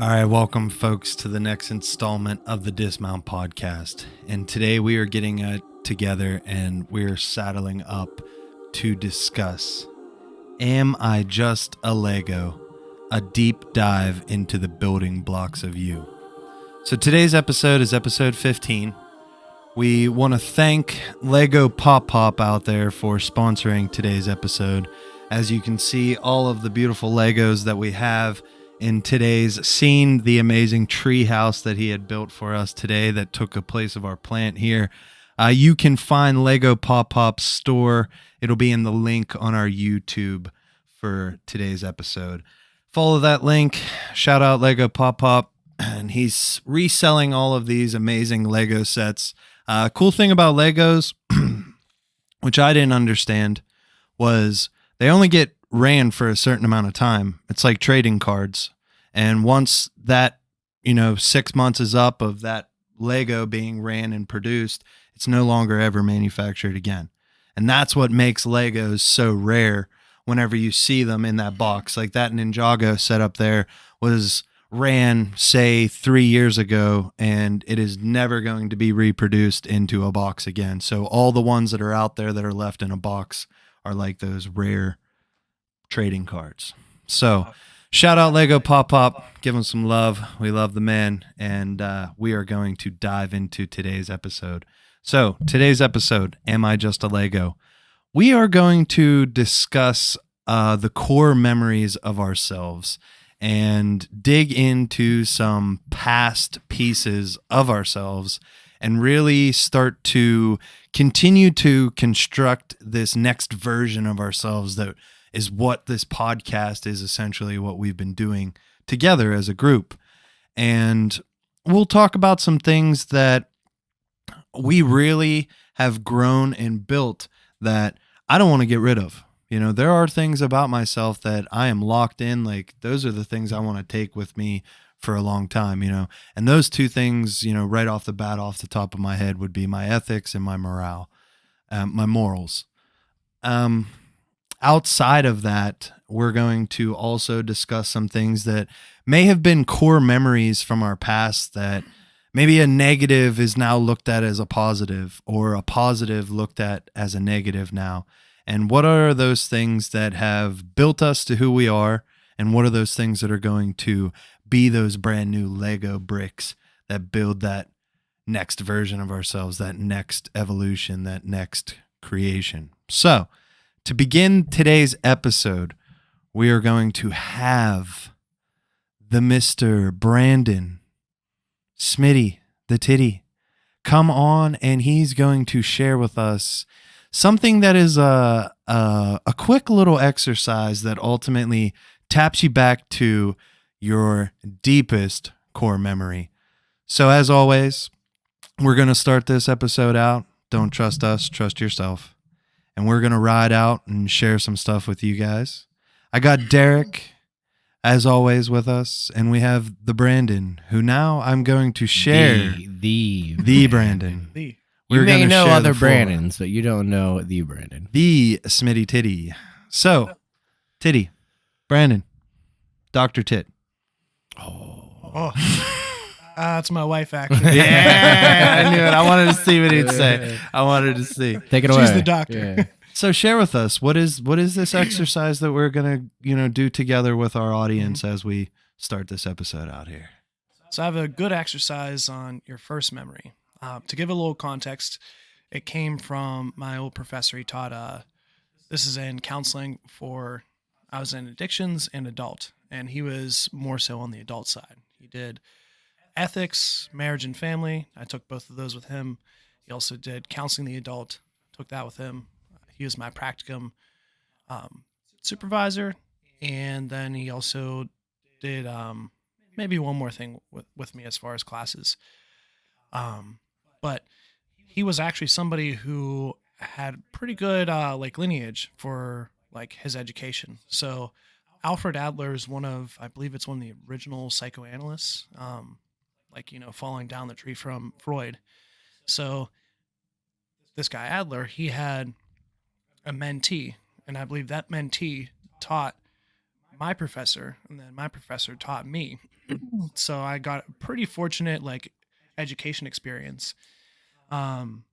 All right, welcome, folks, to the next installment of the Dismount Podcast. And today we are getting together and we're saddling up to discuss Am I Just a Lego? A deep dive into the building blocks of you. So today's episode is episode 15. We want to thank Lego Pop Pop out there for sponsoring today's episode. As you can see, all of the beautiful Legos that we have in today's scene, the amazing tree house that he had built for us today that took a place of our plant here. You can find Lego Pop Pop's store. It'll be in the link on our YouTube for today's episode. Follow that link. Shout out Lego Pop Pop. And he's reselling all of these amazing Lego sets. Cool thing about Legos, which I didn't understand, was they only get ran for a certain amount of time. It's like trading cards. And once that, 6 months is up of that Lego being ran and produced, it's no longer ever manufactured again. And that's what makes Legos so rare whenever you see them in that box. Like that Ninjago setup there was ran, say, 3 years ago, and it is never going to be reproduced into a box again. So all the ones that are out there that are left in a box are like those rare trading cards. So shout out Lego Pop Pop. Give him some love. We love the man. And we are going to dive into today's episode. So today's episode, Am I Just a Lego? We are going to discuss the core memories of ourselves and dig into some past pieces of ourselves and really start to continue to construct this next version of ourselves that is what this podcast is essentially what we've been doing together as a group. And we'll talk about some things that we really have grown and built that I don't want to get rid of. There are things about myself that I am locked in. Like those are the things I want to take with me for a long time, and those two things, right off the bat, off the top of my head would be my ethics and my morale, my morals. Outside of that, we're going to also discuss some things that may have been core memories from our past that maybe a negative is now looked at as a positive or a positive looked at as a negative now. And what are those things that have built us to who we are? And what are those things that are going to be those brand new Lego bricks that build that next version of ourselves, that next evolution, that next creation? So, to begin today's episode, we are going to have the Mr. Brandon Smitty, the Titty, come on, and he's going to share with us something that is a quick little exercise that ultimately taps you back to your deepest core memory. So as always, we're going to start this episode out. Don't trust us, trust yourself. And we're going to ride out and share some stuff with you guys. I got Derek, as always, with us. And we have the Brandon, who now I'm going to share. The Brandon. You may know other Brandons, but you don't know the Brandon. The Smitty Titty. So, Titty, Brandon, Dr. Tit. That's my wife, actually. Yeah, I knew it. I wanted to see what he'd say. I wanted to see. Take it away. She's the doctor. Yeah. So share with us, what is this exercise that we're going to, do together with our audience as we start this episode out here? So I have a good exercise on your first memory. To give a little context, it came from my old professor. He taught, this is in counseling I was in addictions and adult, and he was more so on the adult side. He did ethics, marriage and family. I took both of those with him. He also did counseling the adult, took that with him. He was my practicum supervisor, and then he also did maybe one more thing with me as far as classes. But he was actually somebody who had pretty good lineage for his education. So Alfred Adler is I believe it's one of the original psychoanalysts, falling down the tree from Freud. So this guy Adler, he had a mentee, and I believe that mentee taught my professor, and then my professor taught me. So I got a pretty fortunate like education experience. Um,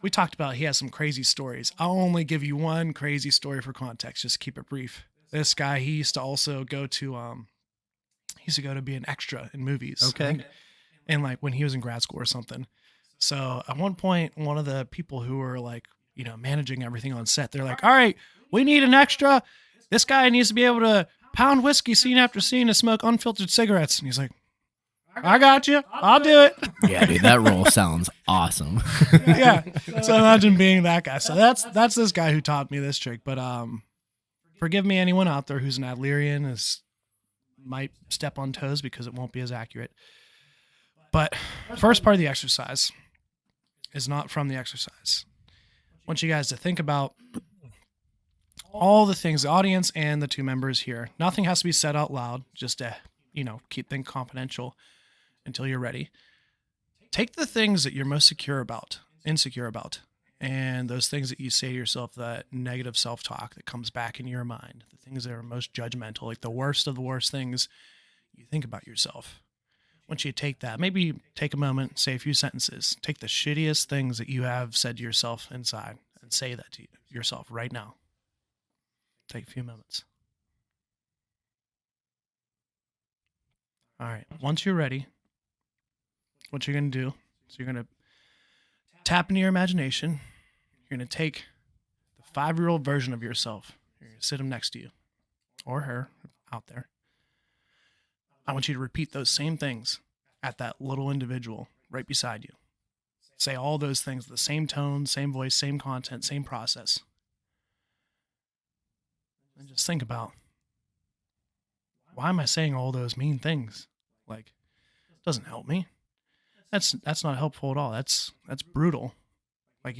we talked about he has some crazy stories. I'll only give you one crazy story for context. Just keep it brief. This guy, he used to also go to he used to go to be an extra in movies. Okay. And like when he was in grad school or something. So at one point, one of the people who were like, managing everything on set, they're like, all right, we need an extra. This guy needs to be able to pound whiskey scene after scene and smoke unfiltered cigarettes. And he's like, I got you. I'll do it. Yeah, dude, that role sounds awesome. Yeah. So imagine being that guy. So that's this guy who taught me this trick. But forgive me, anyone out there who's an Adlerian might step on toes because it won't be as accurate. But first part of the exercise is not from the exercise. I want you guys to think about all the things, the audience and the two members here. Nothing has to be said out loud, just to, keep things confidential until you're ready. Take the things that you're most insecure about, and those things that you say to yourself, that negative self-talk that comes back in your mind, the things that are most judgmental, like the worst of the worst things you think about yourself. Once you take that, maybe take a moment, say a few sentences, take the shittiest things that you have said to yourself inside and say that to yourself right now. Take a few moments. All right. Once you're ready, what you're going to do is you're going to tap into your imagination. You're going to take the 5-year-old version of yourself. You're going to sit him next to you or her out there. I want you to repeat those same things at that little individual right beside you. Say all those things, the same tone, same voice, same content, same process. And just think about, why am I saying all those mean things? Like, it doesn't help me. That's not helpful at all. That's brutal. Like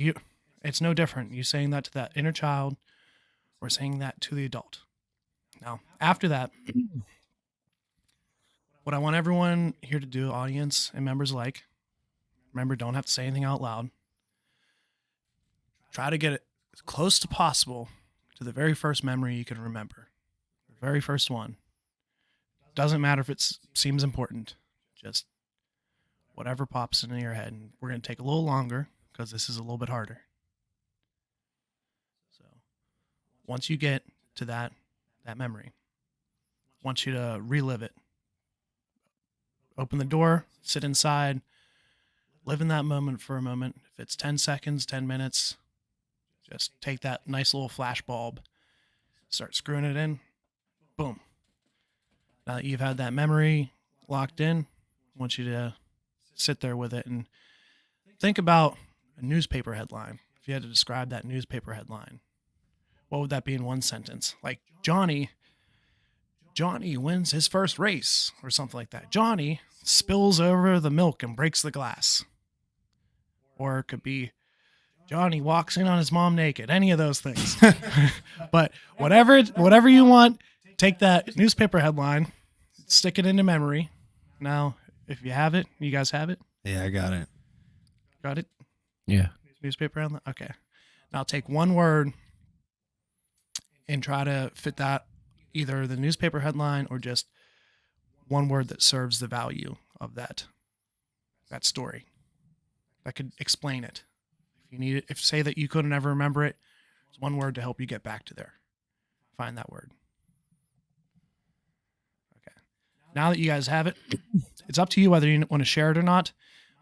it's no different. You saying that to that inner child or saying that to the adult. Now, after that, what I want everyone here to do, audience and members alike, remember, don't have to say anything out loud. Try to get it as close to possible to the very first memory you can remember. The very first one. Doesn't matter if it seems important. Just whatever pops into your head. And we're going to take a little longer because this is a little bit harder. So once you get to that memory, I want you to relive it. Open the door, sit inside, live in that moment for a moment. If it's 10 seconds, 10 minutes, just take that nice little flash bulb, start screwing it in, boom. Now that you've had that memory locked in, I want you to sit there with it and think about a newspaper headline. If you had to describe that newspaper headline, what would that be in one sentence? Like, Johnny wins his first race or something like that. Johnny spills over the milk and breaks the glass. Or it could be, Johnny walks in on his mom naked. Any of those things. But whatever you want, take that newspaper headline, stick it into memory. Now, if you have it, you guys have it? Yeah, I got it. Got it? Yeah. Newspaper headline? Okay. Now take one word and try to fit that, either the newspaper headline or just one word that serves the value of that story. That could explain it. If you need it, if say that you couldn't ever remember it, there's one word to help you get back to there. Find that word. Okay. Now that you guys have it, it's up to you whether you want to share it or not.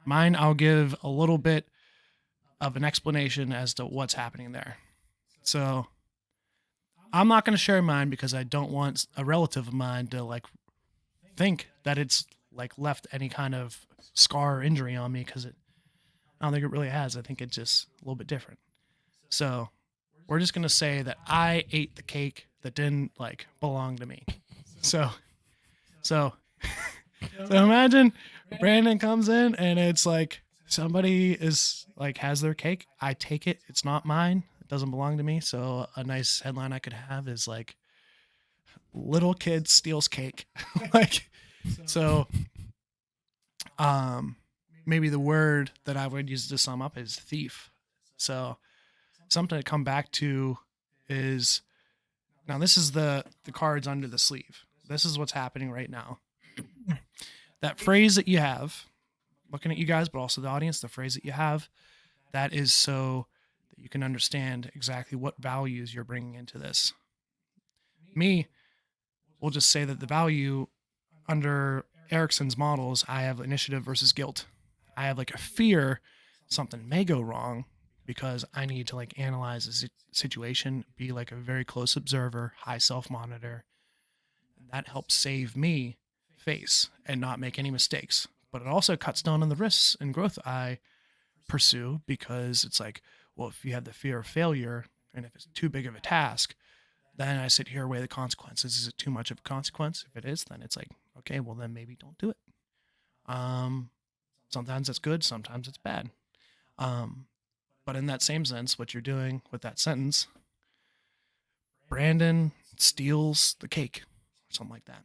Mine, I'll give a little bit of an explanation as to what's happening there. So I'm not going to share mine because I don't want a relative of mine to like think that it's like left any kind of scar or injury on me, because I don't think it really has. I think it's just a little bit different. So we're just going to say that I ate the cake that didn't like belong to me. So imagine Brandon comes in and it's like somebody is like has their cake. I take it. It's not mine. It doesn't belong to me. So a nice headline I could have is like, little kid steals cake. Like, so maybe the word that I would use to sum up is thief. So something to come back to is, Now, this is the cards under the sleeve. This is what's happening right now. That phrase that you have, looking at you guys, but also the audience, the phrase that you have, that is so that you can understand exactly what values you're bringing into this. Me, we'll just say that the value under Erickson's models, I have initiative versus guilt. I have like a fear something may go wrong because I need to like analyze the situation, be like a very close observer, high self-monitor. That helps save me face and not make any mistakes. But it also cuts down on the risks and growth I pursue, because it's like, well, if you have the fear of failure and if it's too big of a task, then I sit here, weigh the consequences. Is it too much of a consequence? If it is, then it's like, okay, well then maybe don't do it. Sometimes it's good, sometimes it's bad. But in that same sense, what you're doing with that sentence, Brandon steals the cake, or something like that.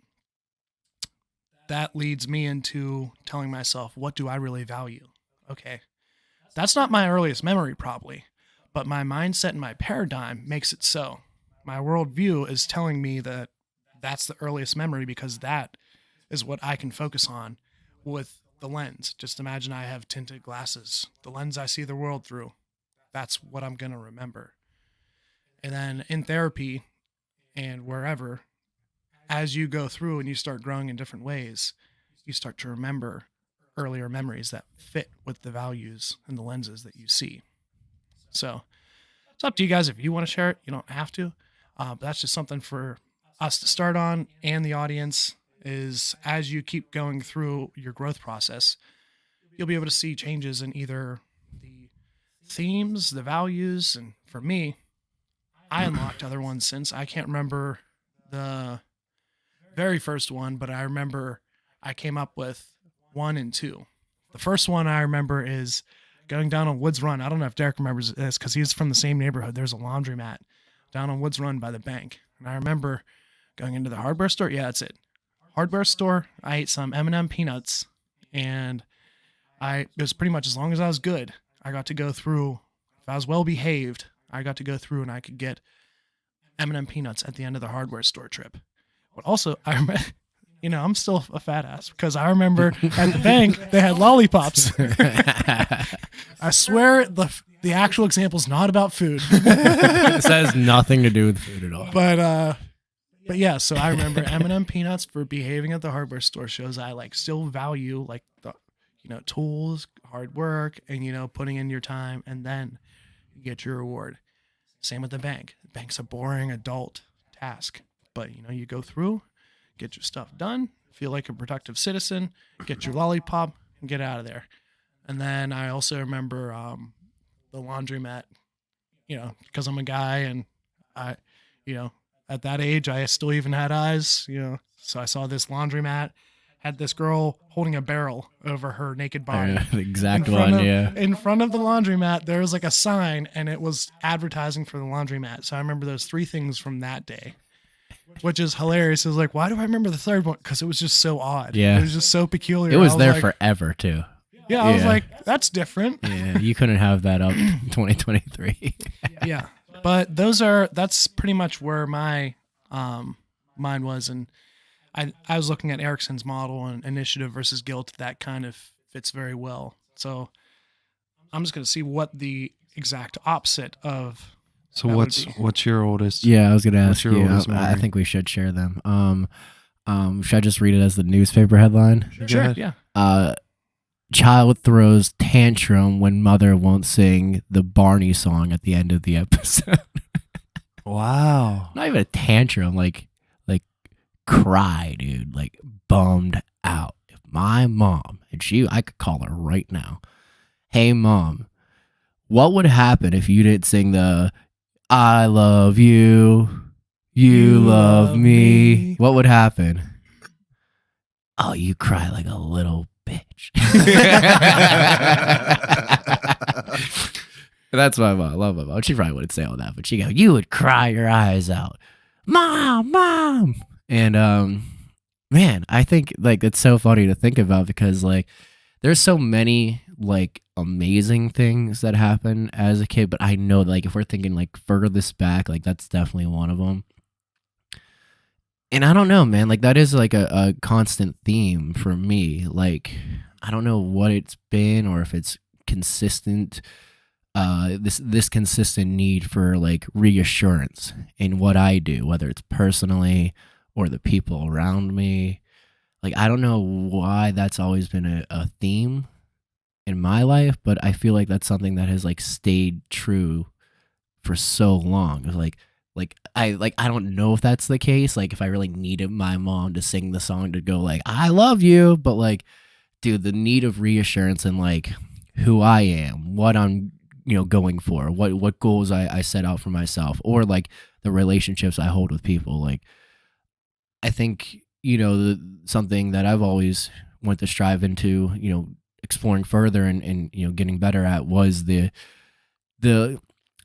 That leads me into telling myself, what do I really value? Okay, that's not my earliest memory probably, but my mindset and my paradigm makes it so. My worldview is telling me that that's the earliest memory because that is what I can focus on with the lens. Just imagine I have tinted glasses. The lens I see the world through, that's what I'm going to remember. And then in therapy and wherever, as you go through and you start growing in different ways, you start to remember earlier memories that fit with the values and the lenses that you see. So it's up to you guys. If you want to share it, you don't have to. But that's just something for us to start on, and the audience, is as you keep going through your growth process, you'll be able to see changes in either the themes, the values, and for me, I unlocked other ones since. I can't remember the very first one, but I remember I came up with 1 and 2. The first one I remember is going down on Woods Run. I don't know if Derek remembers this because he's from the same neighborhood. There's a laundromat down on Woods Run by the bank. And I remember going into the hardware store. Yeah, that's it. Hardware store. I ate some M&M peanuts, and it was pretty much as long as I was good. I got to go through, if I was well behaved, I got to go through and I could get M&M peanuts at the end of the hardware store trip. But also, I remember, I'm still a fat ass because I remember at the bank they had lollipops. I swear the actual example is not about food. This has nothing to do with food at all. But yeah, so I remember M&M peanuts for behaving at the hardware store shows I like still value like the tools, hard work, and putting in your time, and then you get your reward. Same with the bank. The bank's a boring adult task, but you go through, get your stuff done, feel like a productive citizen, get your lollipop, and get out of there. And then I also remember the laundromat, because I'm a guy and I, at that age, I still even had eyes, so I saw this laundromat, had this girl holding a barrel over her naked body. The exact one, yeah. In front of the laundromat, there was like a sign, and it was advertising for the laundromat. So I remember those 3 things from that day, which is hilarious. It was like, why do I remember the third one? Because it was just so odd. Yeah. It was just so peculiar. It was there forever, too. Yeah, I was like, that's different. Yeah, you couldn't have that up in 2023. Yeah. But that's pretty much where my mind was. And I was looking at Erickson's model and initiative versus guilt. That kind of fits very well. So I'm just going to see what the exact opposite of. So what's your oldest? Yeah, I was going to ask you. I think we should share them. Should I just read it as the newspaper headline? Sure. Yeah. Child throws tantrum when mother won't sing the Barney song at the end of the episode. Wow. Not even a tantrum, like cry, dude, like bummed out. If my mom, I could call her right now. Hey, Mom, what would happen if you didn't sing the I love you, you love me? What would happen? Oh, you cry like a little bitch. That's my mom. I love my mom. She probably wouldn't say all that, but she'd go, you would cry your eyes out. Mom. And, man, I think like it's so funny to think about because like there's so many like amazing things that happen as a kid, but I know like if we're thinking like furthest back, like that's definitely one of them. And I don't know, man, like that is like a constant theme for me. Like, I don't know what it's been or if it's consistent, this consistent need for like reassurance in what I do, whether it's personally or the people around me. Like, I don't know why that's always been a theme in my life, but I feel like that's something that has like stayed true for so long. I don't know if that's the case. Like, if I really needed my mom to sing the song to go like I love you, but like, dude, the need of reassurance and like who I am, what I'm going for, what goals I set out for myself, or like the relationships I hold with people. Like, I think something that I've always wanted to strive into, exploring further and getting better at was the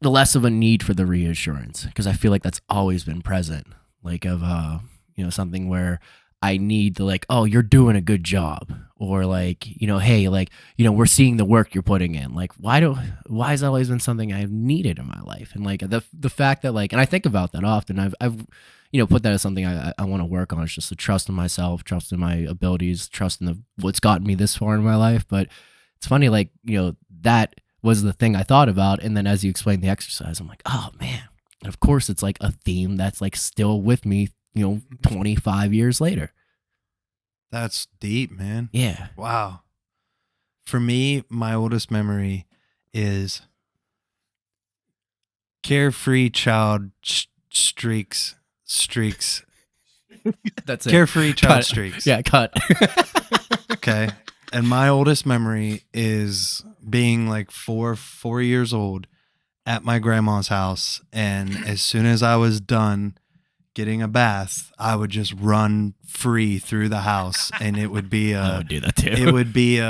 less of a need for the reassurance, because I feel like that's always been present, like of something where I need to like, oh, you're doing a good job, or like, hey, like, we're seeing the work you're putting in. Like, why has that always been something I've needed in my life? And like the fact that like, and I think about that often. I've put that as something I want to work on. It's just the trust in myself, trust in my abilities, trust in what's gotten me this far in my life. But it's funny, like, that was the thing I thought about. And then as you explained the exercise, I'm like, oh man. And of course it's like a theme that's like still with me, 25 years later. That's deep, man. Yeah. Wow. For me, my oldest memory is carefree child streaks. That's it. Carefree child Cut. streaks. Yeah, cut. Okay. And my oldest memory is being like 4 years old at my grandma's house. And as soon as I was done getting a bath, I would just run free through the house. And it would be I would do that too. it would be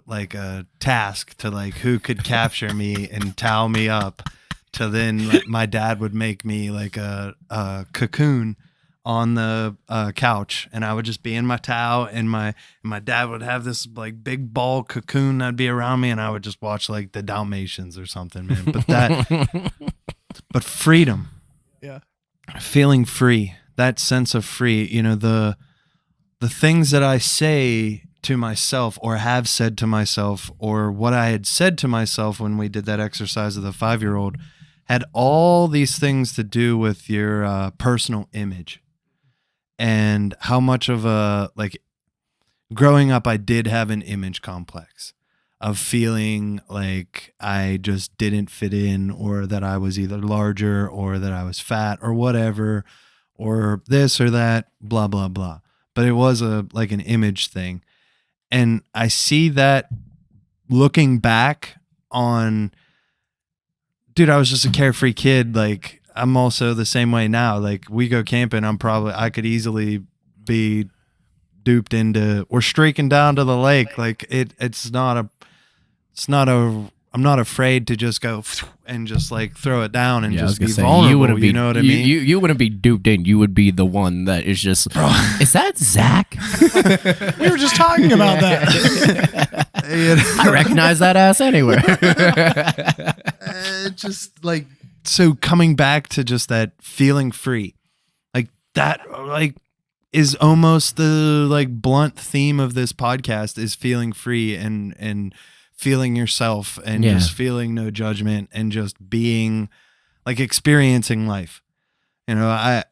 like a task to like who could capture me and towel me up, to then like, my dad would make me like a cocoon on the couch, and I would just be in my towel, and my dad would have this like big ball cocoon that'd be around me, and I would just watch like the Dalmatians or something, man. But freedom, Yeah. feeling free, that sense of free, the things that I say to myself or have said to myself, or what I had said to myself when we did that exercise of the 5-year-old, had all these things to do with your personal image. And how much of like growing up, I did have an image complex of feeling like I just didn't fit in, or that I was either larger or that I was fat or whatever, or this or that, blah, blah, blah. But it was like an image thing. And I see that looking back on, dude, I was just a carefree kid. Like, I'm also the same way now. Like, we go camping, I could easily be duped into, we're streaking down to the lake. Like I'm not afraid to just go and just like throw it down and just be vulnerable. You know what I mean? You wouldn't be duped in. You would be the one that is just, is that Zach? We were just talking about that. I recognize that ass anywhere. Just like, so coming back to just that feeling free, like that, like is almost the like blunt theme of this podcast, is feeling free and feeling yourself, and just feeling no judgment, and just being like experiencing life. I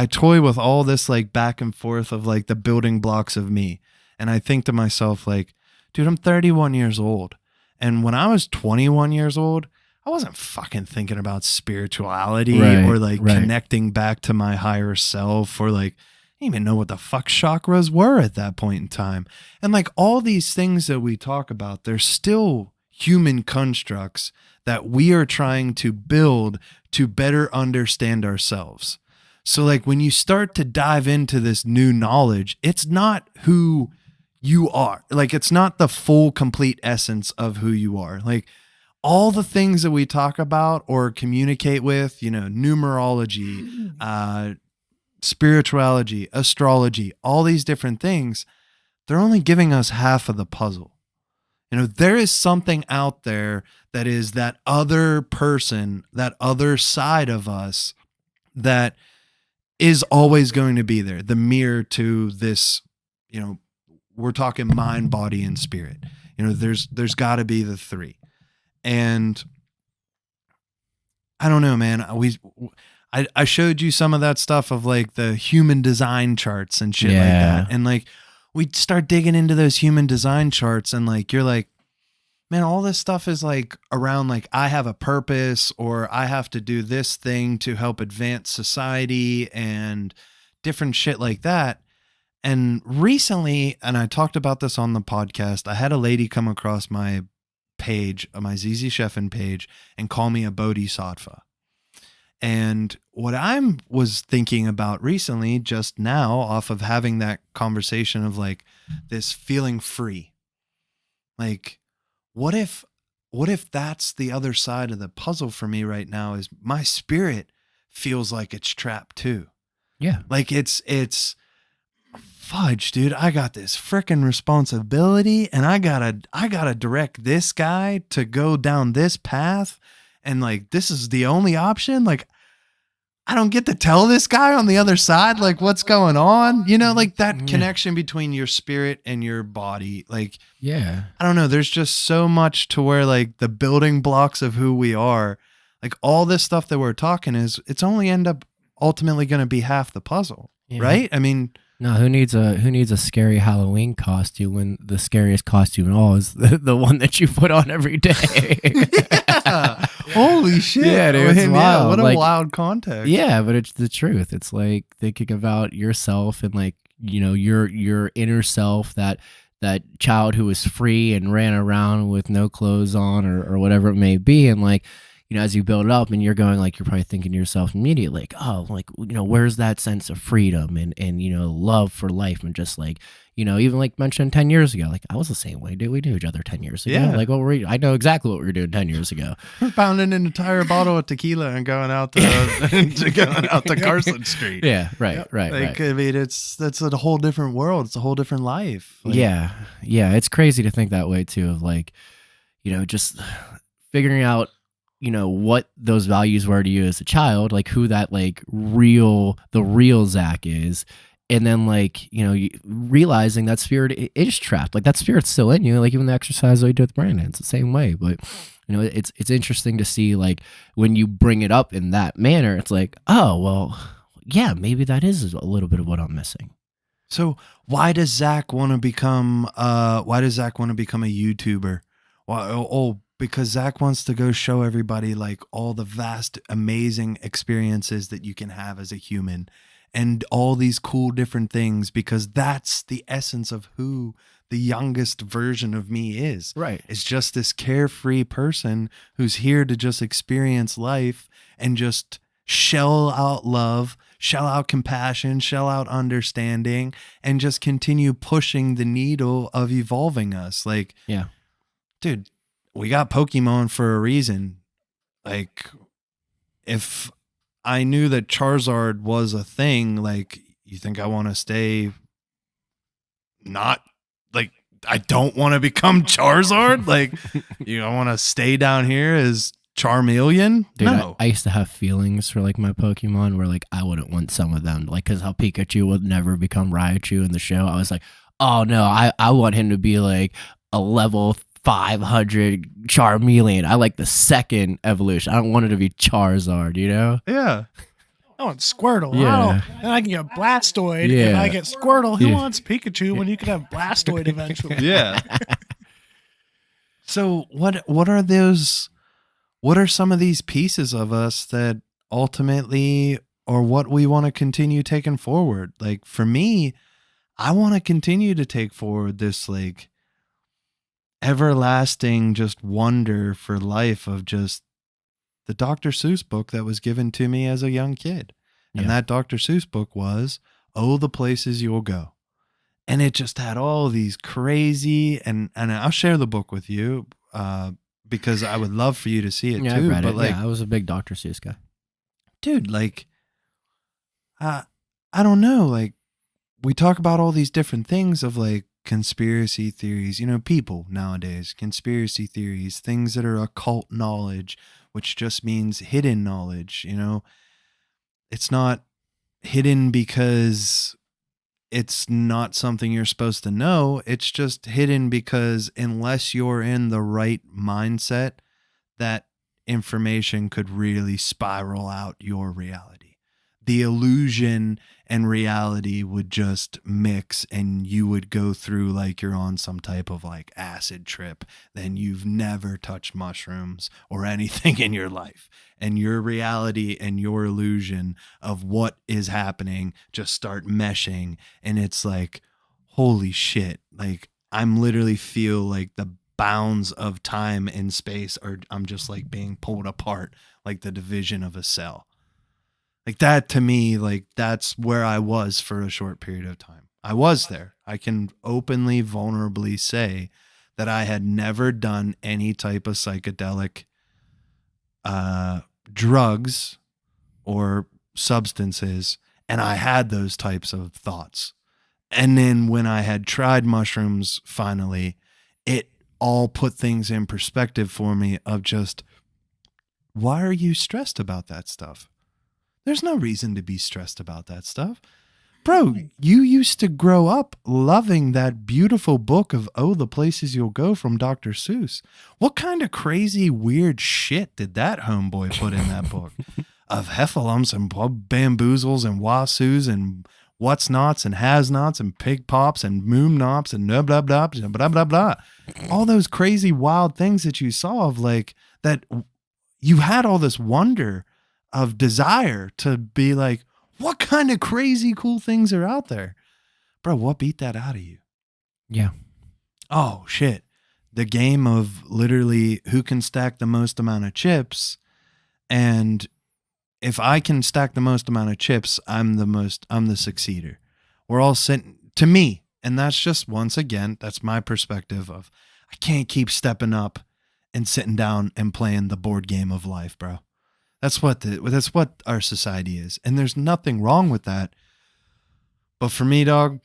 toy with all this like back and forth of like the building blocks of me. And I think to myself, like, dude, I'm 31 years old. And when I was 21 years old, I wasn't fucking thinking about spirituality or like connecting back to my higher self, or like, I didn't even know what the fuck chakras were at that point in time. And like all these things that we talk about, they're still human constructs that we are trying to build to better understand ourselves. So like when you start to dive into this new knowledge, it's not who you are. Like, it's not the full, complete essence of who you are. Like, all the things that we talk about or communicate with, numerology, spirituality, astrology, all these different things, they're only giving us half of the puzzle. There is something out there that is that other person, that other side of us that is always going to be there. The mirror to this, we're talking mind, body, and spirit. There's got to be the three. And I don't know, man. I showed you some of that stuff of like the human design charts and shit like that. And like we start digging into those human design charts and like you're like, man, all this stuff is like around like I have a purpose or I have to do this thing to help advance society and different shit like that. And recently, and I talked about this on the podcast, I had a lady come across my page, my ZZ Sheffin page, and call me a bodhisattva. And what I was thinking about recently, just now, off of having that conversation of like this feeling free, like, what if that's the other side of the puzzle for me right now is my spirit feels like it's trapped too. Yeah. Like it's fudge, dude. I got this freaking responsibility and I gotta direct this guy to go down this path. And like, this is the only option. Like, I don't get to tell this guy on the other side, like what's going on, like that connection between your spirit and your body. Like, yeah, I don't know. There's just so much to where like the building blocks of who we are, like all this stuff that we're talking it's only ultimately going to be half the puzzle. Yeah. Right. I mean, no, who needs a scary Halloween costume when the scariest costume at all is the one that you put on every day? Yeah. Holy shit. Yeah, dude, it's wild. What a like, wild context. Yeah, but it's the truth. It's like thinking about yourself and like, your inner self, that child who was free and ran around with no clothes on or whatever it may be. And like, as you build it up and you're going like, you're probably thinking to yourself immediately, like, oh, like, where's that sense of freedom and love for life? And just like, even like mentioned 10 years ago, like I was the same way. We knew each other 10 years ago. Yeah. Like, I know exactly what we were doing 10 years ago. We're pounding an entire bottle of tequila and going out to Carson Street. Yeah. Right. Like, Right. I mean, that's a whole different world. It's a whole different life. Like, yeah. It's crazy to think that way too, of like, just figuring out, what those values were to you as a child, like who that like the real Zach is. And then like, realizing that spirit is trapped, like that spirit's still in you. Like even the exercise that we do with Brandon, it's the same way. But it's interesting to see like when you bring it up in that manner, it's like, oh, well, yeah, maybe that is a little bit of what I'm missing. So why does Zach want to become a YouTuber? Because Zach wants to go show everybody like all the vast, amazing experiences that you can have as a human and all these cool different things, because that's the essence of who the youngest version of me is. Right. It's just this carefree person who's here to just experience life and just shell out love, shell out compassion, shell out understanding, and just continue pushing the needle of evolving us. Like, yeah, dude, we got Pokemon for a reason. Like, if I knew that Charizard was a thing, like, you think I want to stay not, like, I don't want to become Charizard? Like, I want to stay down here as Charmeleon? dude, No. I used to have feelings for like my Pokemon where like I wouldn't want some of them, like because how Pikachu would never become Raichu in the show. I was like, oh no, I want him to be like a level 500 Charmeleon. I like the second evolution. I don't want it to be Charizard, Yeah. I want Squirtle. Yeah. Then I can get Blastoid. Yeah. If I get Squirtle, who Yeah. wants Pikachu when you can have Blastoid eventually? Yeah. So what are those, what are some of these pieces of us that ultimately, or what we want to continue taking forward? Like for me, I want to continue to take forward this like everlasting just wonder for life of just the Dr. Seuss book that was given to me as a young kid. And Yeah. that Dr. Seuss book was, Oh, the Places You'll Go. And it just had all these crazy, and I'll share the book with you because I would love for you to see it Yeah, too. I read But it. like, Yeah, I was a big Dr. Seuss guy. dude, like, I don't know. Like, we talk about all these different things of like conspiracy theories, people nowadays, conspiracy theories, things that are occult knowledge, which just means hidden knowledge, It's not hidden because it's not something you're supposed to know. It's just hidden because unless you're in the right mindset, that information could really spiral out your reality. The illusion and reality would just mix, and you would go through like you're on some type of like acid trip. Then you've never touched mushrooms or anything in your life. And your reality and your illusion of what is happening just start meshing. And it's like, holy shit. Like, I'm literally feel like the bounds of time and space are, I'm just like being pulled apart like the division of a cell. Like that to me, like that's where I was for a short period of time. I was there. I can openly, vulnerably say that I had never done any type of psychedelic drugs or substances, and I had those types of thoughts. And then when I had tried mushrooms finally, it all put things in perspective for me of just, why are you stressed about that stuff? There's no reason to be stressed about that stuff. Bro, you used to grow up loving that beautiful book of Oh, the Places You'll Go from Dr. Seuss. What kind of crazy, weird shit did that homeboy put in that book? Of heffalumps and bamboozles and wasoos and what's nots and has nots and pig pops and moom nops and blah, blah, blah, blah, blah, blah. All those crazy, wild things that you saw of like that you had all this wonder of desire to be like, what kind of crazy cool things are out there? Bro, what beat that out of you? Yeah. Oh, shit. The game of literally who can stack the most amount of chips. And if I can stack the most amount of chips, I'm the succeeder. We're all sitting, to me, and that's just, once again, that's my perspective of, I can't keep stepping up and sitting down and playing the board game of life, bro. That's what our society is. And there's nothing wrong with that. But for me, dog,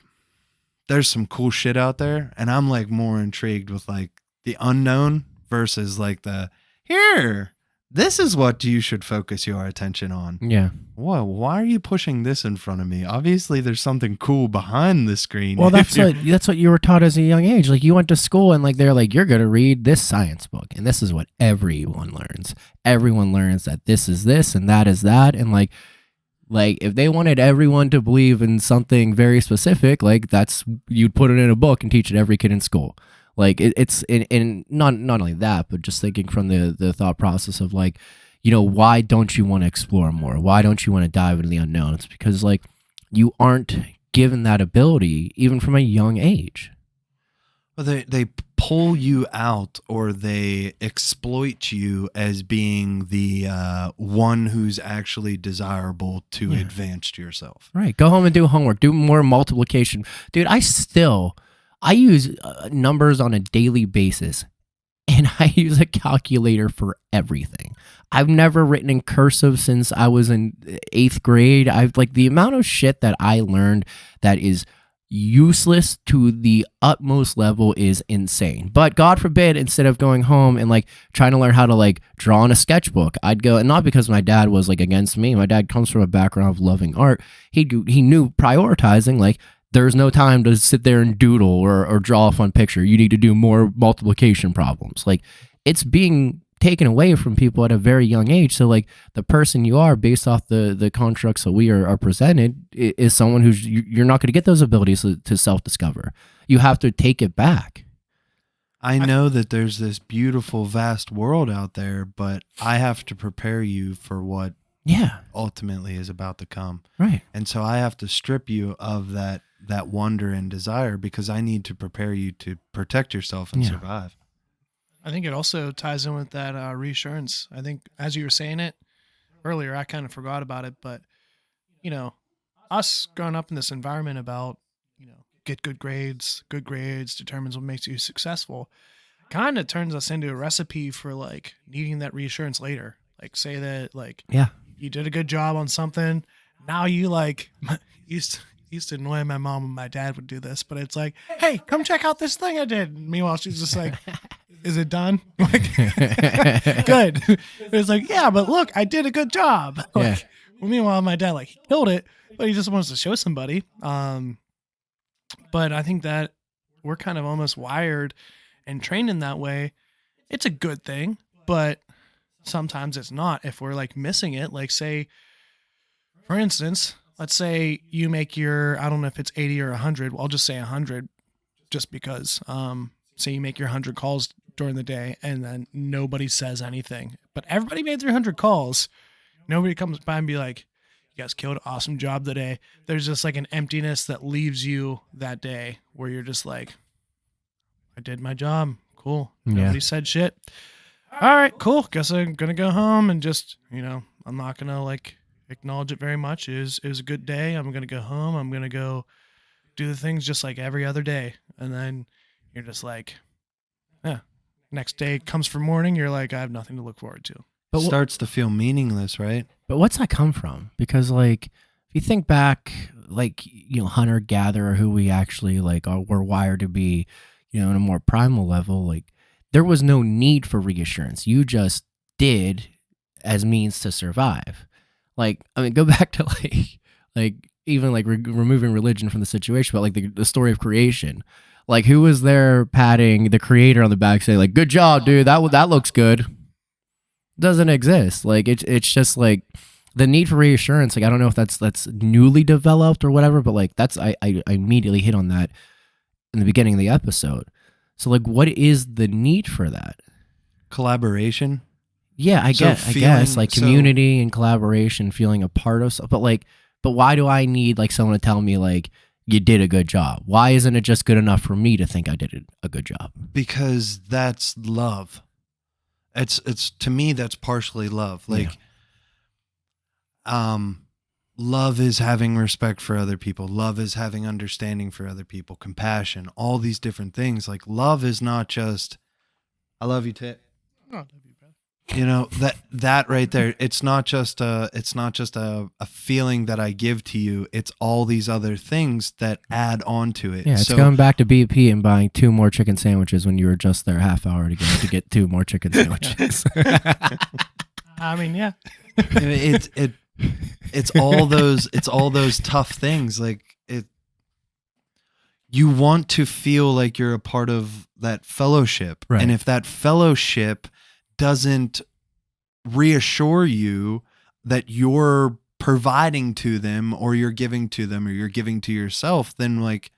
there's some cool shit out there. And I'm like more intrigued with like the unknown versus like the, here, this is what you should focus your attention on. Yeah. Whoa, why are you pushing this in front of me? Obviously, there's something cool behind the screen. Well, that's what you were taught as a young age. Like you went to school and like they're like, you're gonna read this science book, and this is what everyone learns. Everyone learns that this is this and that is that, and like if they wanted everyone to believe in something very specific, like that's, you'd put it in a book and teach it to every kid in school. Like it's in not only that, but just thinking from the thought process of like, you know, why don't you want to explore more? Why don't you want to dive into the unknown? It's because like you aren't given that ability even from a young age. Well, they pull you out, or they exploit you as being the one who's actually desirable to advance yourself. Right. Go home and do homework. Do more multiplication. Dude, I use numbers on a daily basis, and I use a calculator for everything. I've never written in cursive since I was in 8th grade. I've like the amount of shit that I learned that is useless to the utmost level is insane. But God forbid, instead of going home and like trying to learn how to like draw in a sketchbook, I'd go, and not because my dad was like against me. My dad comes from a background of loving art. He knew prioritizing, like, there's no time to sit there and doodle or draw a fun picture. You need to do more multiplication problems. Like, it's being taken away from people at a very young age. So like the person you are based off the constructs that we are presented is someone who's, you're not going to get those abilities to self-discover. You have to take it back. I know that there's this beautiful, vast world out there, but I have to prepare you for what ultimately is about to come. Right. And so I have to strip you of that wonder and desire, because I need to prepare you to protect yourself and survive. I think it also ties in with that reassurance. I think as you were saying it earlier, I kind of forgot about it, but you know, us growing up in this environment about, you know, get good grades determines what makes you successful, kind of turns us into a recipe for like needing that reassurance later. Like say that like, you did a good job on something. Now you like used to annoy my mom and my dad would do this, but it's like, hey, come check out this thing I did. Meanwhile, she's just like, is it done? Like, good. It's like, yeah, but look, I did a good job. Like, Meanwhile, my dad, like, he killed it, but he just wants to show somebody. But I think that we're kind of almost wired and trained in that way. It's a good thing, but sometimes it's not. If we're like missing it, like say, for instance, let's say you make your, I don't know if it's 80 or 100. Well, I'll just say 100 just because. Say you make your 100 calls during the day and then nobody says anything, but everybody made their 100 calls. Nobody comes by and be like, you guys killed an awesome job today. There's just like an emptiness that leaves you that day where you're just like, I did my job. Cool. Nobody said shit. All right, cool. Guess I'm going to go home and just, I'm not going to like acknowledge it very much. It was a good day. I'm going to go home. I'm going to go do the things just like every other day. And then you're just like, yeah. Next day comes for morning. You're like, I have nothing to look forward to. But starts to feel meaningless, right? But what's that come from? Because like, if you think back, like, hunter gatherer, who we actually like we're wired to be, in a more primal level, like there was no need for reassurance. You just did as means to survive. Like, I mean, go back to like even like removing religion from the situation, but like the story of creation. Like, who was there patting the creator on the back saying like, good job, dude, that looks good? Doesn't exist. Like, it's just like the need for reassurance. Like, I don't know if that's newly developed or whatever, but like I immediately hit on that in the beginning of the episode. So like, what is the need for that? Collaboration. Yeah, I guess like community and collaboration, feeling a part of something. But why do I need like someone to tell me like you did a good job? Why isn't it just good enough for me to think I did a good job? Because that's love. It's to me, that's partially love. Like, love is having respect for other people. Love is having understanding for other people, compassion, all these different things. Like, love is not just, I love you, Tit. Oh, I love you, bro. That right there. It's not just a feeling that I give to you. It's all these other things that add on to it. Yeah, it's going back to BP and buying 2 more chicken sandwiches when you were just there a half hour ago to get 2 more chicken sandwiches. I mean, yeah. It's all those tough things. Like, you want to feel like you're a part of that fellowship. Right. And if that fellowship doesn't reassure you that you're providing to them or you're giving to them or you're giving to yourself, then like,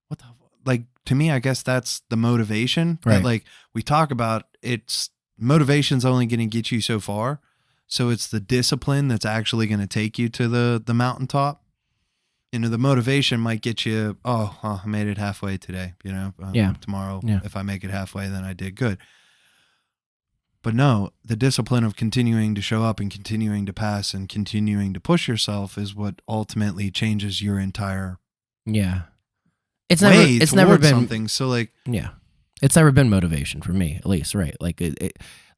what the, like, to me, I guess that's the motivation. Right. That like we talk about, it's motivation's only going to get you so far. So it's the discipline that's actually going to take you to the mountaintop. The motivation might get you, I made it halfway today, tomorrow, if I make it halfway, then I did good. But no, the discipline of continuing to show up and continuing to pass and continuing to push yourself is what ultimately changes your entire It's never been something. So like, it's never been motivation for me, at least, right? Like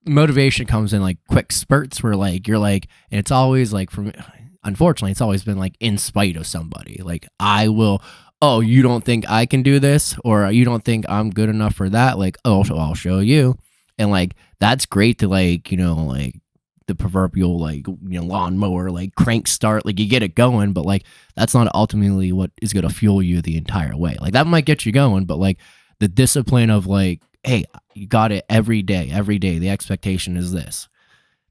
motivation comes in like quick spurts where like you're like, and it's always like, for me, unfortunately, it's always been like in spite of somebody. Like, I will, you don't think I can do this, or you don't think I'm good enough for that? Like, I'll show you. And like, that's great to like, like the proverbial like, lawnmower, like crank start, like you get it going, but like, that's not ultimately what is going to fuel you the entire way. Like, that might get you going, but like the discipline of like, hey, you got it every day. The expectation is this.